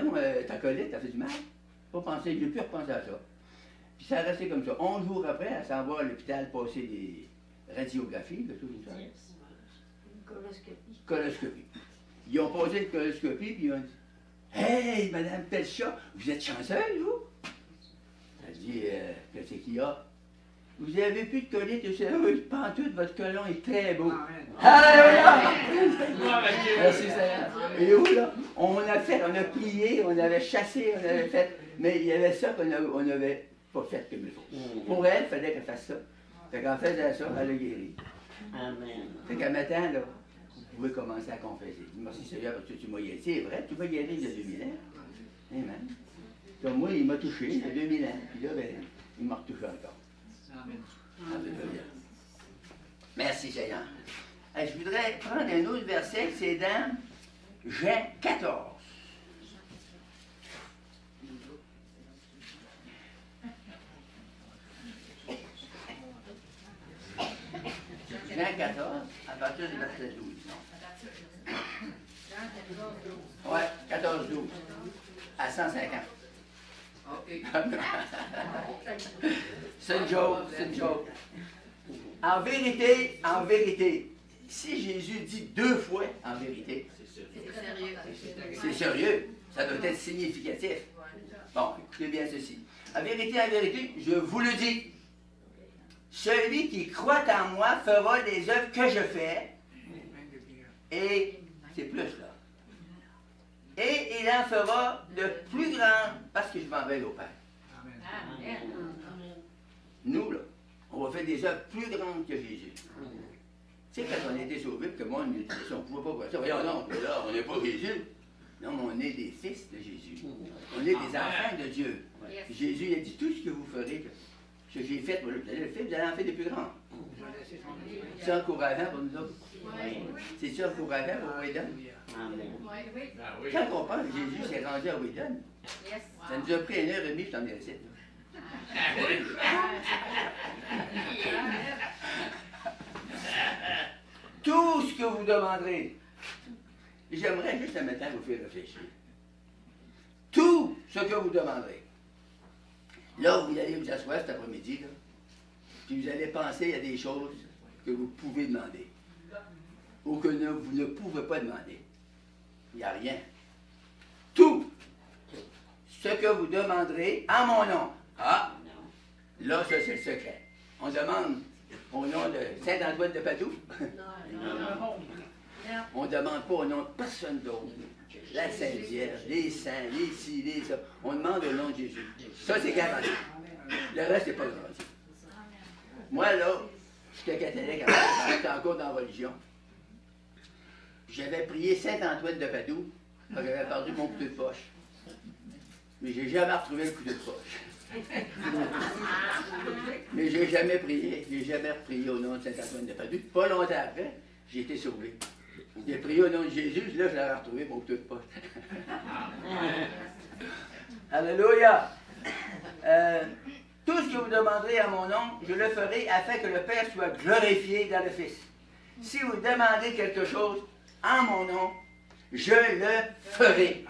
ta colite, t'as fait du mal? Pas pensé, j'ai plus repensé à ça. Puis ça a resté comme ça. 11 jours après, elle s'en va à l'hôpital passer des radiographies, de tout ça. Coloscopie. Ils ont posé une coloscopie, puis ils ont dit, hey, Madame Pelchat, vous êtes chanceuse, vous? Elle dit, qu'est-ce qu'il y a? Vous avez plus de colite ulcéreuse, pantoute, votre colon est très beau. Alléluia! Merci Seigneur. Et où là? On a fait, on a plié, on avait chassé, on avait fait, mais il y avait ça qu'on n'avait pas fait comme il faut. Pour elle, il fallait qu'elle fasse ça. Fait qu'en faisant ça, elle a guéri. Amen. Fait qu'à matin, là, vous pouvez commencer à confesser. Merci Seigneur parce que tu m'as guéri. C'est vrai, tu m'as guéri il y a 2000 ans. Amen. Comme moi, il m'a touché il y a 2000 ans. Puis là, ben, il m'a retouché encore. Amen. Alléluia. Merci Seigneur. Je voudrais prendre un autre verset, c'est dans Jean 14. Jean 14, à partir du verset 12. Oui, 14, 12. À 150. C'est une joke, c'est une joke. En vérité, si Jésus dit 2 fois en vérité, c'est sérieux. Ça doit être significatif. Bon, écoutez bien ceci. En vérité, je vous le dis. Celui qui croit en moi fera les œuvres que je fais. Et c'est plus là. Et il en fera de plus grands parce que je m'en vais au Père. Amen. Nous, là, on va faire des œuvres plus grandes que Jésus. Tu sais, quand on a été sauvés, que moi, on ne pouvait pas voir ça. Voyons donc, là, on n'est pas Jésus. Non, mais on est des fils de Jésus. On est des enfants de Dieu. Jésus, il a dit tout ce que vous ferez, ce que j'ai fait, vous allez le faire, vous allez en faire des plus grands. C'est encourageant pour nous autres. C'est encourageant pour Whedon. Quand on pense que Jésus s'est rendu à Whedon, ça nous a pris 1h30 pour t'en venir ici. Tout ce que vous demanderez, j'aimerais juste maintenant vous faire réfléchir. Tout ce que vous demanderez. Là, vous allez vous asseoir cet après-midi, là, puis vous allez penser à des choses que vous pouvez demander ou que vous ne pouvez pas demander. Il n'y a rien. Tout ce que vous demanderez en mon nom. Ah, là, ça, c'est le secret. On demande au nom de Saint-Antoine de Padoue. On ne demande pas au nom de personne d'autre. La Sainte Vierge, les saints, les ci, les ça. On demande au nom de Jésus. Ça, c'est garanti. Le reste, c'est pas garanti. Moi, là, j'étais catholique, j'étais encore dans la religion. J'avais prié Saint-Antoine de Padoue, quand j'avais perdu mon couteau de poche. Mais j'ai jamais retrouvé le couteau de poche. Mais j'ai jamais prié au nom de Saint-Antoine de Padoue. Pas longtemps après, j'ai été sauvé. J'ai prié au nom de Jésus, là, je l'avais retrouvé, mon couteau de poche. Alléluia! Tout ce que vous demanderez à mon nom, je le ferai afin que le Père soit glorifié dans le Fils. Si vous demandez quelque chose en mon nom, je le ferai.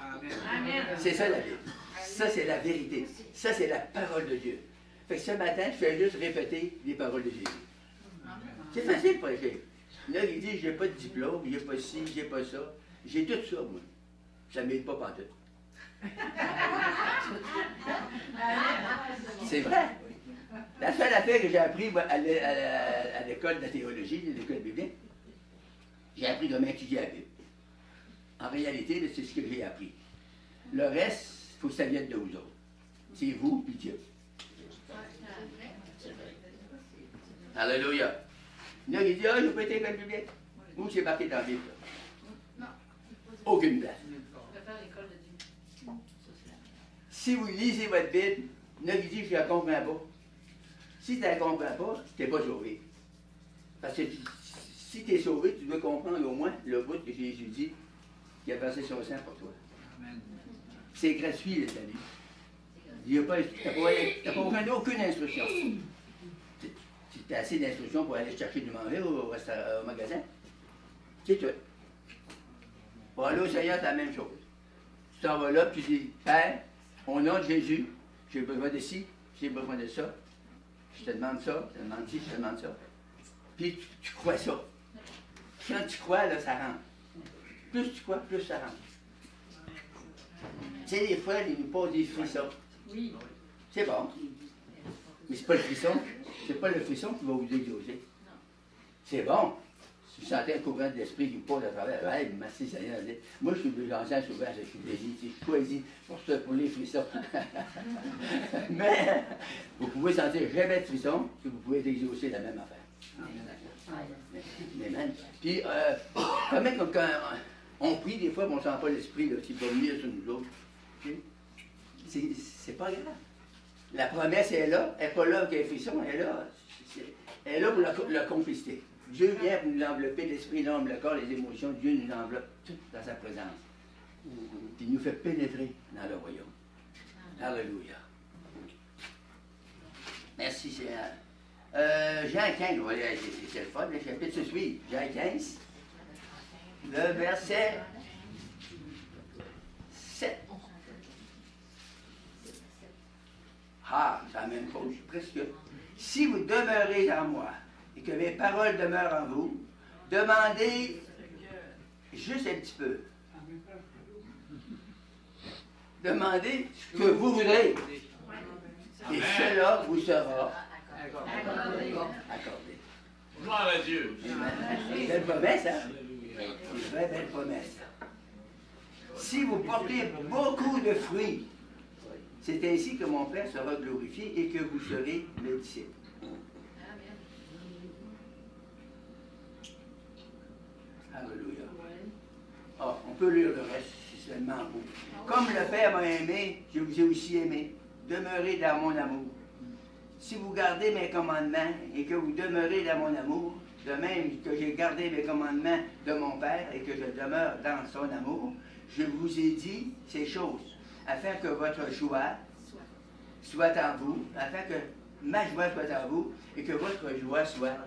C'est ça la Bible. Ça, c'est la vérité. Ça, c'est la parole de Dieu. Fait que ce matin, je fais juste répéter les paroles de Jésus. C'est facile de prêcher. Là, il dit, j'ai pas de diplôme, j'ai pas ci, j'ai pas ça. J'ai tout ça, moi. Ça ne m'aide pas pantoute. C'est vrai. La seule affaire que j'ai appris à l'école de théologie, l'école biblique, j'ai appris comment étudier la Bible. En réalité, c'est ce que j'ai appris. Le reste, il faut que ça vienne de vous autres. C'est vous et Dieu. Alléluia. Là, il dit, ah, je peux être école biblique. Où c'est marqué dans la Bible? Aucune place. Si vous lisez votre Bible, ne vous dites, je ne la comprends pas. Si tu ne la comprends pas, tu n'es pas sauvé. Parce que si tu es sauvé, tu dois comprendre au moins le bout que Jésus dit, qui a versé son sang pour toi. C'est gratuit, le salut. Tu n'as pas aucune instruction. Tu as assez d'instructions pour aller chercher du manger au magasin. C'est tout. Pour aller au Seigneur, c'est la même chose. Tu t'en vas là, puis tu dis, Père, au nom de Jésus, j'ai besoin de ci, j'ai besoin de ça. Je te demande ça, je te demande ci, je te demande ça. Puis tu crois ça. Quand tu crois, là, ça rentre. Plus tu crois, plus ça rentre. Tu sais, des fois, ils nous posent des frissons. Oui. C'est bon. Mais c'est pas le frisson. C'est pas le frisson qui va vous exaucer. C'est bon. Si vous sentez un courant de l'esprit qui vous pose à travers, hey, merci Seigneur. Moi, je suis j'enseigne souvent, je suis désigné, je choisis pour les frissons. Mais vous pouvez sentir jamais de frisson, que vous pouvez exaucer la même affaire. Amen. Puis, quand on prie, des fois, on ne sent pas l'esprit qui va venir sur nous autres. C'est pas grave. La promesse est là, elle n'est pas là qu'elle est frisson, elle est là pour la complicité. Dieu vient pour nous envelopper, l'esprit, l'âme, le corps, les émotions. Dieu nous enveloppe tout dans sa présence. Il nous fait pénétrer dans le royaume. Alléluia. Merci Seigneur. Jean 15, voilà, c'est le fun, le chapitre se suit. Jean 15, le verset 7. Ah, c'est la même chose, presque. Si vous demeurez en moi et que mes paroles demeurent en vous, demandez juste un petit peu. Demandez ce que vous voudrez. Et cela vous sera accordé. Gloire à Dieu. Belle promesse, hein? Une vraie belle promesse. Si vous portez beaucoup de fruits, c'est ainsi que mon Père sera glorifié et que vous serez mes disciples. Alléluia. Oh, on peut lire le reste, c'est seulement beau. Comme le Père m'a aimé, je vous ai aussi aimé. Demeurez dans mon amour. Si vous gardez mes commandements et que vous demeurez dans mon amour, de même que j'ai gardé mes commandements de mon Père et que je demeure dans son amour, je vous ai dit ces choses, afin que votre joie soit en vous, afin que ma joie soit en vous et que votre joie soit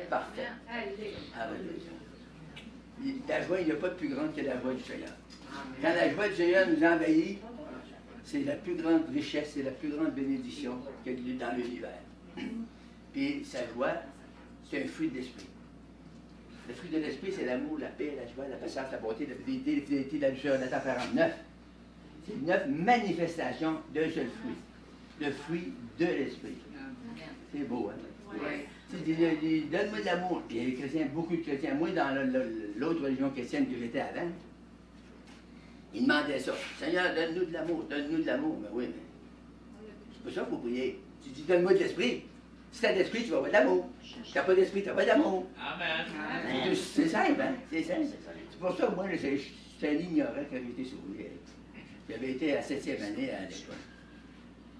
parfaite. Alléluia. La joie, il n'y a pas de plus grande que la joie du Seigneur. Quand la joie du Seigneur nous envahit, c'est la plus grande richesse, c'est la plus grande bénédiction qu'il y a dans l'univers. Puis sa joie, c'est un fruit de l'esprit. Le fruit de l'esprit, c'est l'amour, la paix, la joie, la patience, la bonté, la fidélité, la douceur, la tempérance. C'est 9 manifestations d'un seul fruit. Le fruit de l'esprit. C'est beau, hein? Oui. Donne-moi de l'amour. Il y a des chrétiens, beaucoup de chrétiens. Moi, dans l'autre religion chrétienne que j'étais avant, ils demandaient ça. Seigneur, donne-nous de l'amour, donne-nous de l'amour. Mais oui, mais c'est pas ça qu'il faut prier. Tu dis, donne-moi de l'esprit. Si tu as de l'esprit, tu vas avoir de l'amour. Si tu n'as pas d'esprit, tu n'as pas d'amour. Amen. C'est simple, hein? C'est simple. C'est pour ça que moi, j'étais un ignorant quand j'étais sauvé. J'avais été à la 7e année à l'école.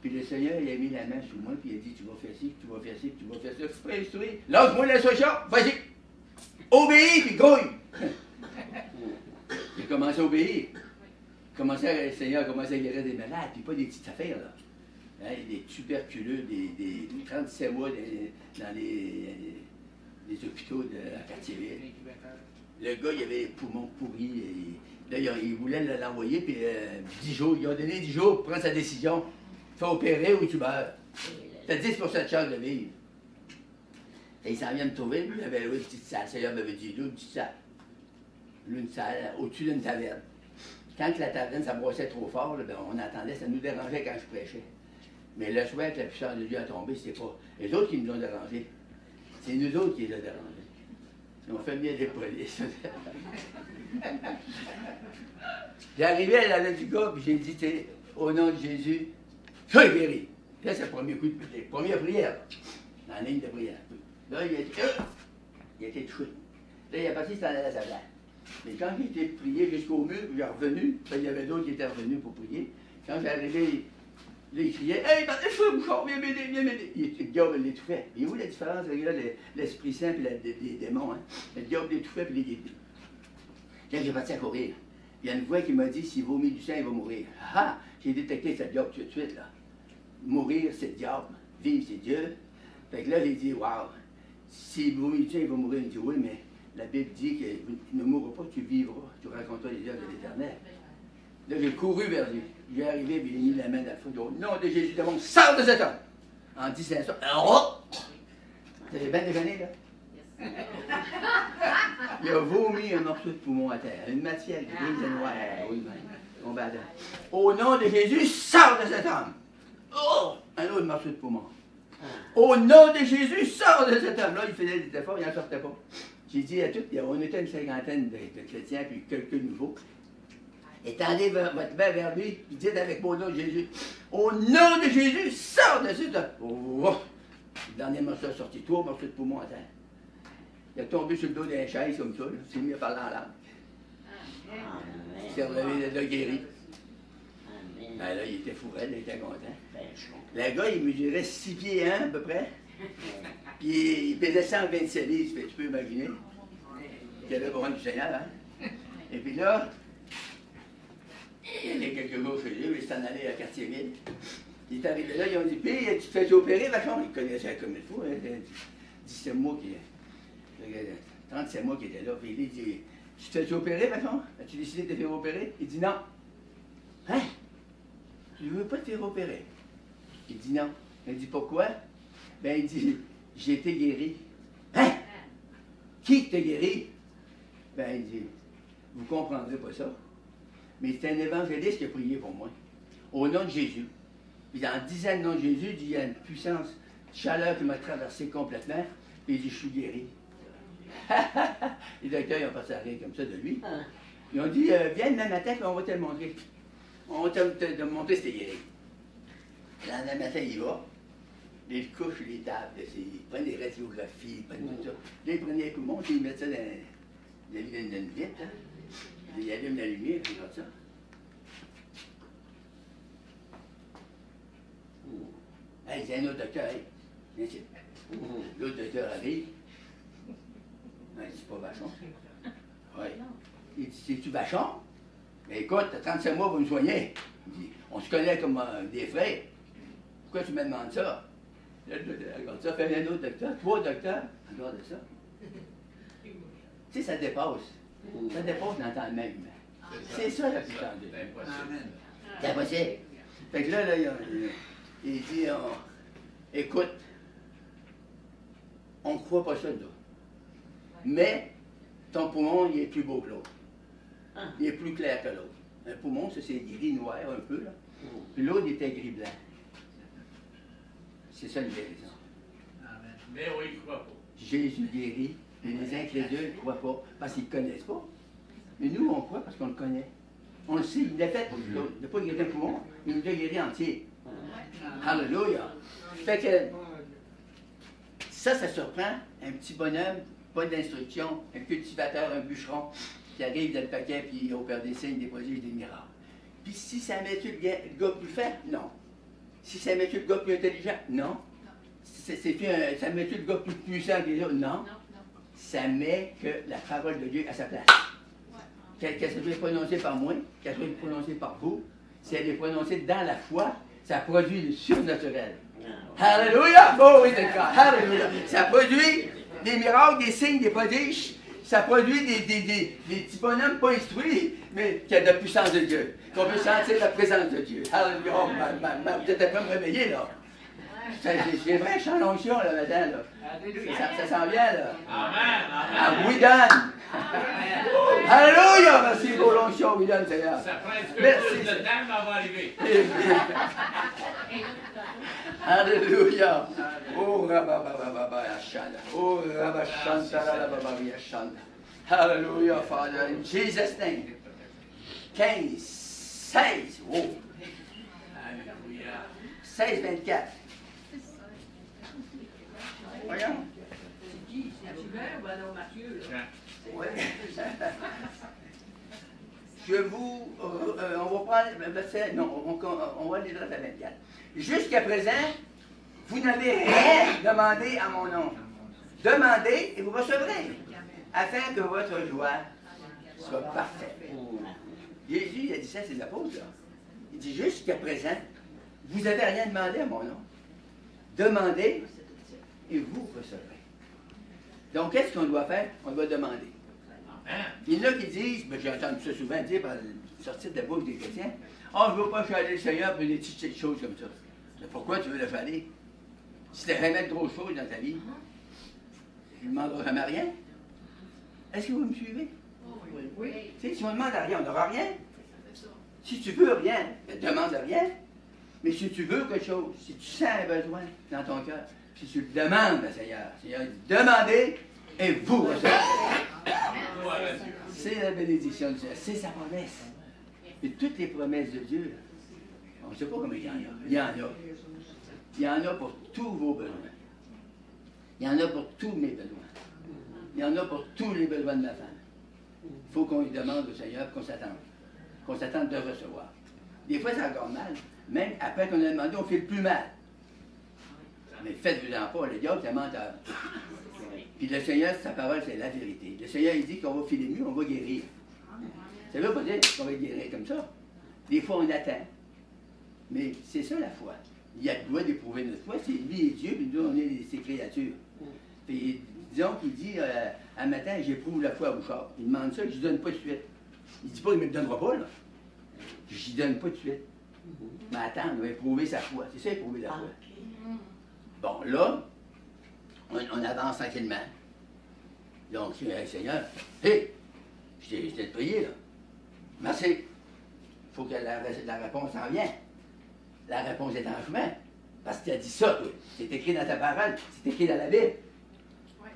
Puis le Seigneur, il a mis la main sur moi, puis il a dit, tu vas faire ci, tu vas faire ci, tu vas faire ça. Je suis pas instruit. Lance-moi l'instruction, vas-y. Obéis, puis grouille. J'ai commencé à obéir. Le Seigneur a commencé à guérir des malades, puis pas des petites affaires, là. Hein, des tuberculeux, des 37 mois dans les hôpitaux de la Quartier-Ville. Le gars, il avait les poumons pourris. Là, il voulait l'envoyer, puis 10 jours, ils ont donné 10 jours pour prendre sa décision. Fais opérer ou tu meurs. T'as 10% de chance de vivre. Et il s'en vient me trouver, puis il avait loué une petite salle. Le Seigneur m'avait dit, loue une petite salle. Loue une salle au-dessus d'une taverne. Quand la taverne, ça brossait trop fort, là, ben, on entendait, ça nous dérangeait quand je prêchais. Mais le soir que la puissance de Dieu a tombé, c'est pas les autres qui nous ont dérangés. C'est nous autres qui les ont dérangés. Ils ont fait bien des polices. J'ai arrivé à la du gars, puis j'ai dit, au nom de Jésus, sois guéri. Là, c'est le premier coup de première prière, dans la ligne de prière. Là, il a été touché. Là, il est parti, il s'en allait à sa place. Mais quand j'ai été prié jusqu'au mur, il est revenu, il y avait d'autres qui étaient revenus pour prier. Quand j'ai arrivé, là, il criait, hey, battez le feu, bouchon, viens m'aider, viens m'aider. Le diable l'étouffait. Et où la différence avec l'Esprit Saint et les démons, hein? Le diable l'étouffait et les guérit. Quand j'ai parti à courir, il y a une voix qui m'a dit, s'il vomit du sang, il va mourir. Ah! J'ai détecté ce diable tout de suite, là. Mourir, c'est le diable. Vivre, c'est Dieu. Fait que là, j'ai dit, waouh, s'il vomit du sang, il va mourir. Il dit, oui, mais la Bible dit que tu ne mourras pas, tu vivras. Tu rencontreras les œuvres de l'Éternel. Là, j'ai couru vers lui. J'ai arrivé, puis il a mis la main dans le feu. Au nom de Jésus, démon, sors de cet homme! En disant ça, ça fait bien des années, là. Il a vomi un morceau de poumon à terre, une matière grise et noire. Oui, au nom de Jésus, sors de cet homme! Oh! Un autre morceau de poumon. Au nom de Jésus, sors de cet homme! Là, il faisait des efforts, il n'en sortait pas. J'ai dit à tous, on était une cinquantaine de chrétiens, puis quelques nouveaux. Étendez votre main vers lui, puis dites avec mon nom de Jésus, au nom de Jésus, sors de cet homme! Oh! Le dernier morceau a sorti, 3 morceaux de poumon à terre. Il a tombé sur le dos d'un chaise comme ça, il s'est mis à parler en langue. Il s'est relevé, il l'a guéri. Ben là, il était fou, il était content. Le gars, il mesurait 6 pieds 1 à peu près. Puis il pesait 127 livres, tu peux imaginer. Il était là pour du Seigneur, hein. Et puis là, il y avait quelques jours chez eux, il s'en allait à Quartier-Ville. Il est arrivé là, ils ont dit, puis tu te fais opérer, vachon? Il connaissait comme il faut, hein. 17 mois qui 37 mois qu'il était là, puis il dit, tu te fais opérer, vachon? As-tu décidé de te faire opérer? Il dit non. Hein? Tu ne veux pas te faire opérer? Il dit non. Il dit pourquoi? Ben il dit, j'ai été guéri. Hein? Qui t'a guéri? Ben il dit, vous ne comprendrez pas ça. Mais c'est un évangéliste qui a prié pour moi. Au nom de Jésus. Puis en disant le nom de Jésus, il dit, il y a une puissance, une chaleur qui m'a traversé complètement. Puis il dit, je suis guéri. Les docteurs, ils ont passé à rire comme ça de lui. Ils ont dit, viens demain matin, puis on va te le montrer. On va te montrer si t'es guéri. Le lendemain matin, il va. Les couches, les tables, ils prennent des radiographies, ils prennent tout ça. Là, ils prennent les poumons, puis ils mettent ça dans une vitre. Hein. Ils allument la lumière, puis comme ça. Hey, c'est un autre docteur, hey. Viens ici. L'autre docteur arrive. Il dit, c'est pas Vachon. Oui. Il dit, c'est-tu Vachon? Mais écoute, t'as 35 mois pour me soigner. Il dit, on se connaît comme des frères. Pourquoi tu me demandes ça? Là, le docteur regarde ça, fait un autre docteur, 3 docteurs, regarde ça. Tu sais, ça dépasse. Ça dépasse dans le temps même. C'est ça la puissance de Dieu. C'est impossible. Fait que là, il dit, écoute, on ne croit pas ça, nous. Mais ton poumon, il est plus beau que l'autre. Il est plus clair que l'autre. Un poumon, ça c'est gris noir un peu, là. Puis l'autre, il était gris blanc. C'est ça une guérison. Mais oui, il ne croit pas. Jésus guérit, mais les incrédules ne croient pas, parce qu'ils ne connaissent pas. Mais nous, on croit parce qu'on le connaît. On le sait, il l'a fait pour nous autres. Il n'a pas guéri un poumon, il nous a guéri entier. Alléluia. Fait que ça surprend un petit bonhomme, pas d'instruction, un cultivateur, un bûcheron, qui arrive dans le paquet puis il opère des signes, des prodiges, des miracles. Puis si ça met-tu le gars plus fait? Non. Si ça met-tu le gars plus intelligent? Non. Ça met-tu le gars plus puissant que les autres? Non. Ça met que la parole de Dieu à sa place. Qu'elle soit prononcée par moi, qu'elle soit prononcée par vous, si elle est prononcée dans la foi, ça produit le surnaturel. Alléluia! Oh oui, d'accord. Alléluia! Ça produit des miracles, des signes, des prodiges. Ça produit des petits bonhommes pas instruits, mais qui ont de la puissance de Dieu. Qu'on peut sentir la présence de Dieu. Alléluia! Oh, vous êtes un peu me réveiller, là. J'ai vrai chant l'onction, là, matin, là. Ça s'en vient, là. Amen. Ah, oui, donne. Alléluia! Merci pour l'onction, oui, donne, Seigneur. Ça prend un peu Merci. plus de temps, mais on va arriver. Alléluia. Oh, rababababa, yashanda. Oh, rabashanta, rabababa, yashanda. Hallelujah, Father, in Jesus' name. 15, 16. Oh. Alléluia. 16, 24. Voyons. Oui. Je vous. On va prendre le verset. Non, on va aller droit à 24. Jusqu'à présent, vous n'avez rien demandé à mon nom. Demandez et vous recevrez, afin que votre joie soit parfaite. Jésus, il a dit ça à ses apôtres. Là. Il dit jusqu'à présent, vous n'avez rien demandé à mon nom. Demandez et vous recevrez. Donc, qu'est-ce qu'on doit faire? On doit demander. Il y en a qui disent, ben, j'ai entendu ça souvent dire par sortir de la bouche des chrétiens, « Oh, je ne veux pas chaler le Seigneur pour des petites choses comme ça. » Mais pourquoi tu veux le chaler? Si tu as jamais de grosses choses dans ta vie, tu ne demanderas jamais rien. Est-ce que vous me suivez? Oui. Tu sais, si on ne demande rien, on n'aura rien. Si tu veux rien, ben, demande rien. Mais si tu veux quelque chose, si tu sens un besoin dans ton cœur, si tu le demandes au Seigneur, le Seigneur dit, demandez et vous recevez. C'est la bénédiction du Seigneur, c'est sa promesse. Et toutes les promesses de Dieu, on ne sait pas combien il y en a. Il y en a. Il y en a pour tous vos besoins. Il y en a pour tous mes besoins. Il y en a pour tous les besoins de ma femme. Il faut qu'on lui demande au Seigneur qu'on s'attende. Qu'on s'attende de recevoir. Des fois, c'est encore mal. Même après qu'on a demandé, on fait le plus mal. Mais faites-vous-en pas, le diable, c'est un menteur. Puis le Seigneur, sa parole, c'est la vérité. Le Seigneur, il dit qu'on va filer mieux, on va guérir. Ça ne veut pas dire qu'on va guérir comme ça. Des fois, on attend. Mais c'est ça la foi. Il a le droit d'éprouver notre foi. C'est lui et Dieu, puis nous, on est ses créatures. Puis disons qu'il dit, un matin, j'éprouve la foi à Bouchard. Il demande ça, je ne donne pas de suite. Il ne dit pas qu'il ne me le donnera pas, là. Je n'y donne pas de suite. Mais attends, on va éprouver sa foi. C'est ça, éprouver la foi. Bon, là, on avance tranquillement. Donc, hey, Seigneur, hé, je t'ai prié, là. Merci. Il faut que la réponse en vienne. La réponse est en chemin. Parce que tu as dit ça, toi. C'est écrit dans ta parole, c'est écrit dans la Bible.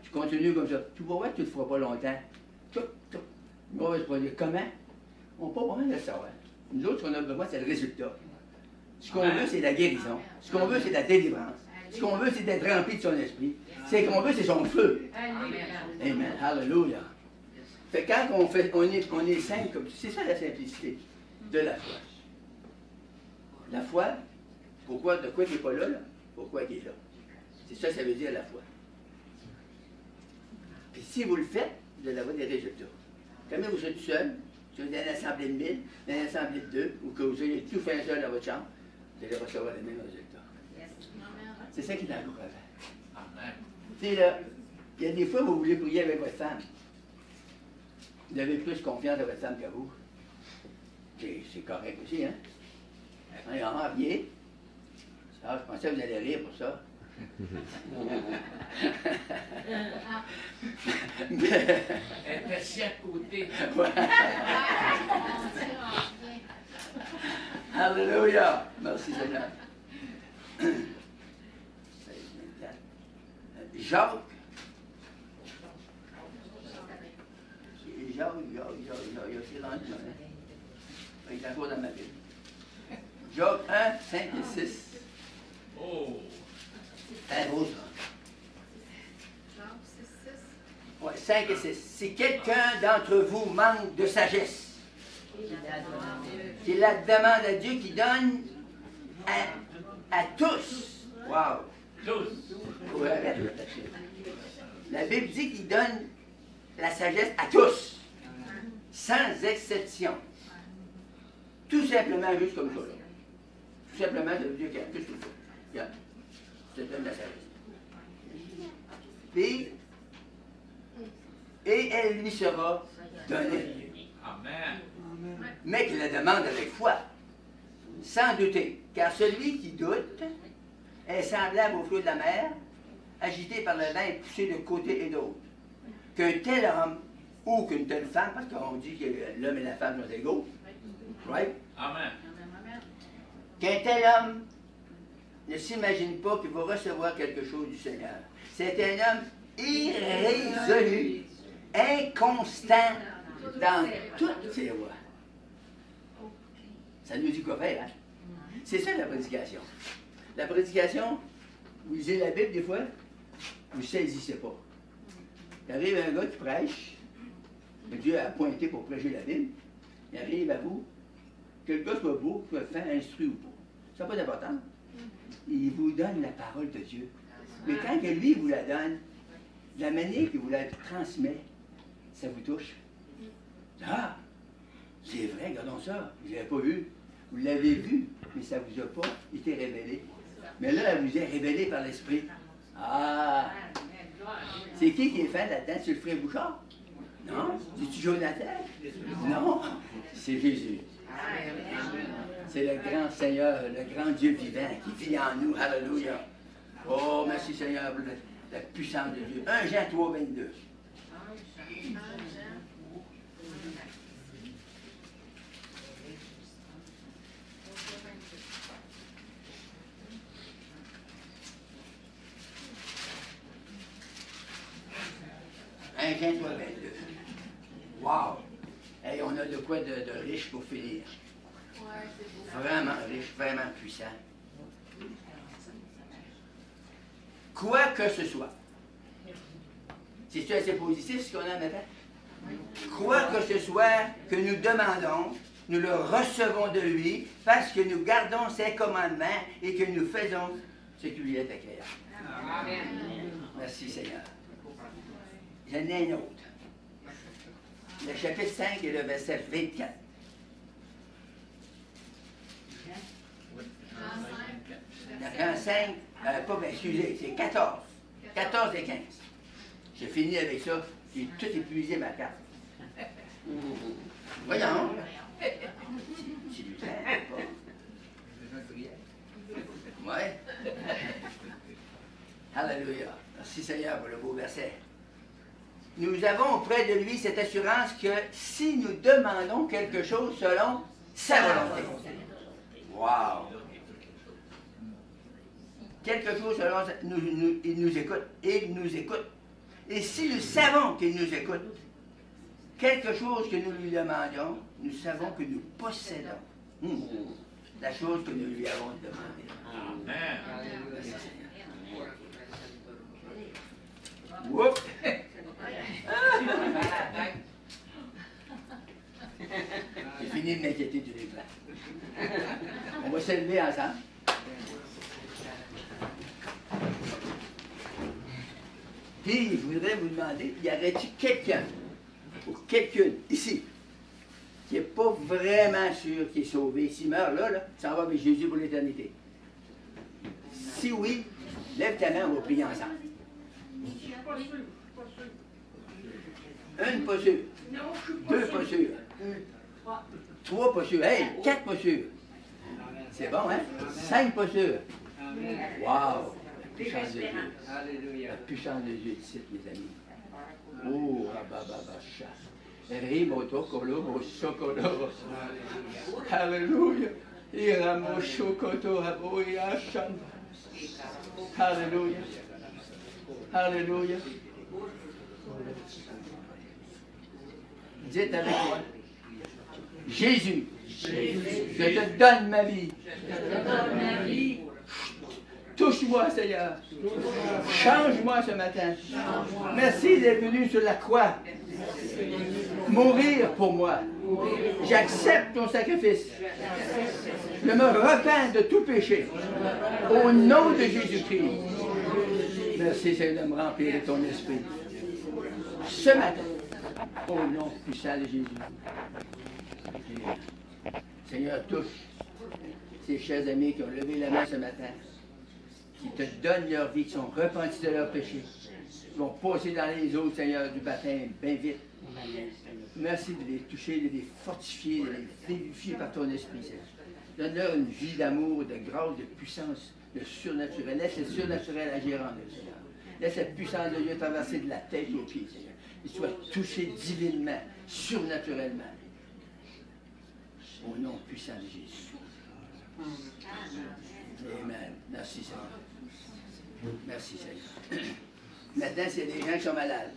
Tu continues comme ça. Tu vas voir que tu ne le feras pas longtemps. Une mauvaise produit. Comment? On n'a pas besoin de le savoir. Nous autres, ce qu'on a besoin, c'est le résultat. Ce qu'on veut, c'est la guérison. Ce qu'on veut, c'est la délivrance. Ce qu'on veut, c'est d'être rempli de son esprit. Ce qu'on veut, c'est son feu. Amen. Hallelujah. Fait que quand on est simple comme ça, c'est ça la simplicité de la foi. La foi, pourquoi, de quoi il n'est pas là, là? Pourquoi il est là? C'est ça, ça veut dire la foi. Puis si vous le faites, vous allez avoir des résultats. Quand même vous êtes seul, vous êtes dans une assemblée de 1000, dans une assemblée de 2, ou que vous ayez tout fait seul dans votre chambre, vous allez recevoir les mêmes résultats. C'est ça qui est encourageant. Tu sais, là, il y a des fois où vous voulez prier avec votre femme. Vous avez plus confiance dans votre femme qu'à vous. C'est correct aussi, hein? Ah, bien. Ah, je pensais que vous allez rire pour ça. Elle était assis à côté. Ouais. Alléluia. Merci Seigneur. Jacques. Jacques, c'est rendu. Il est encore dans ma Bible. Jacques 1, 5 et 6. Oh! C'est beau ça. Ouais, 5 et 6. Si quelqu'un d'entre vous manque de sagesse, qu'il la demande à Dieu qui donne à tous. Wow! Tous! Ouais, la Bible dit qu'il donne la sagesse à tous, sans exception. Tout simplement, juste comme ça. Là. Tout simplement, ça veut dire qu'il y a plus que ça. Regarde, je te donne la sagesse. Et elle lui sera donnée. Amen! Mais qu'il la demande avec foi, sans douter. Car celui qui doute est semblable au flot de la mer, agité par le vent et poussé de côté et d'autre. Qu'un tel homme ou qu'une telle femme, parce qu'on dit que l'homme et la femme sont égaux, right? Amen! Qu'un tel homme ne s'imagine pas qu'il va recevoir quelque chose du Seigneur. C'est un homme irrésolu, inconstant dans toutes ses voies. Ça nous dit quoi faire, hein? C'est ça la prédication. La prédication, vous lisez la Bible des fois, vous ne saisissez pas. Il arrive un gars qui prêche, que Dieu a pointé pour prêcher la Bible, il arrive à vous, que le gars soit beau, soit fin, instruit ou pas. Ça n'a pas d'importance. Il vous donne la parole de Dieu. Mais quand que lui vous la donne, la manière que vous la transmet, ça vous touche. Ah! C'est vrai, regardons ça. Vous ne l'avez pas vu. Vous l'avez vu, mais ça ne vous a pas été révélé. Mais là, elle vous est révélée par l'Esprit. Ah! C'est qui est fait là-dedans? C'est le frère Bouchard? Non? C'est-tu Jonathan? Non? C'est Jésus. C'est le grand Seigneur, le grand Dieu vivant qui vit en nous. Alléluia. Oh, merci Seigneur pour la puissance de Dieu. 1 Jean 3, 22. Jean 3, 22. Wow! Hey, on a de quoi de riche pour finir. Vraiment riche, vraiment puissant. Quoi que ce soit. C'est-tu assez positif ce qu'on a maintenant? Quoi que ce soit que nous demandons, nous le recevons de lui parce que nous gardons ses commandements et que nous faisons ce qui lui est agréable. Amen. Merci Seigneur. J'en ai un autre. Le chapitre 5 et le verset 24. Dans 5, excusez, c'est 14. 14 et 15. J'ai fini avec ça. J'ai tout épuisé ma carte. Voyons. C'est du temps, pas. Ouais. Alléluia. Merci Seigneur pour le beau verset. Nous avons auprès de lui cette assurance que si nous demandons quelque chose selon sa volonté. Wow! Quelque chose selon sa... il nous écoute. Il nous écoute. Et si nous savons qu'il nous écoute, quelque chose que nous lui demandons, nous savons que nous possédons la chose que nous lui avons demandée. Amen. Whoop! J'ai fini de m'inquiéter du livre. On va s'élever ensemble. Puis, je voudrais vous demander, y aurait-il quelqu'un, ou quelqu'une, ici, qui n'est pas vraiment sûr qu'il est sauvé? S'il meurt là, ça va avec Jésus pour l'éternité. Si oui, lève ta main, on va prier ensemble. Une pas sûre. Deux pas sûres. Trois pas sûres. Hey, 4 pas sûres. C'est bon, hein? 5 pas sûres. Wow! puissance de Dieu. Alléluia. La puissance de Dieu ici, mes amis. Oh, rabababacha. Rimoto kolobo sokolo. Alléluia. Iramo shokoto aboya sham. Alléluia. Alléluia. Dites avec moi. Jésus, je te donne ma vie. Touche-moi, Seigneur. Change-moi ce matin. Merci d'être venu sur la croix. Mourir pour moi. J'accepte ton sacrifice. Je me repens de tout péché. Au nom de Jésus-Christ. Merci, Seigneur, de me remplir de ton esprit. Ce matin, au nom puissant de Jésus. Seigneur, touche ces chers amis qui ont levé la main ce matin, qui te donnent leur vie, qui sont repentis de leurs péchés, qui vont passer dans les eaux, Seigneur, du baptême, bien vite. Merci de les toucher, de les fortifier, de les vivifier par ton esprit, Seigneur. Donne-leur une vie d'amour, de grâce, de puissance, de surnaturel. Laisse le surnaturel agir en eux, Seigneur. Laisse la puissance de Dieu traverser de la tête aux pieds, Seigneur. Qu'ils soient touchés divinement, surnaturellement. Au nom puissant de Jésus. Amen. Merci, Seigneur. Merci, Seigneur. Maintenant, c'est des gens qui sont malades.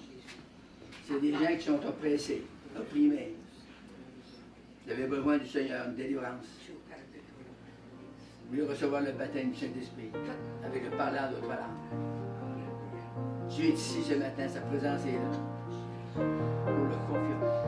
C'est des gens qui sont oppressés, opprimés. Vous avez besoin du Seigneur, une délivrance. Vous voulez recevoir le baptême du Saint-Esprit avec le parlant d'autres langues. Dieu est ici ce matin, sa présence est là pour le confirmer.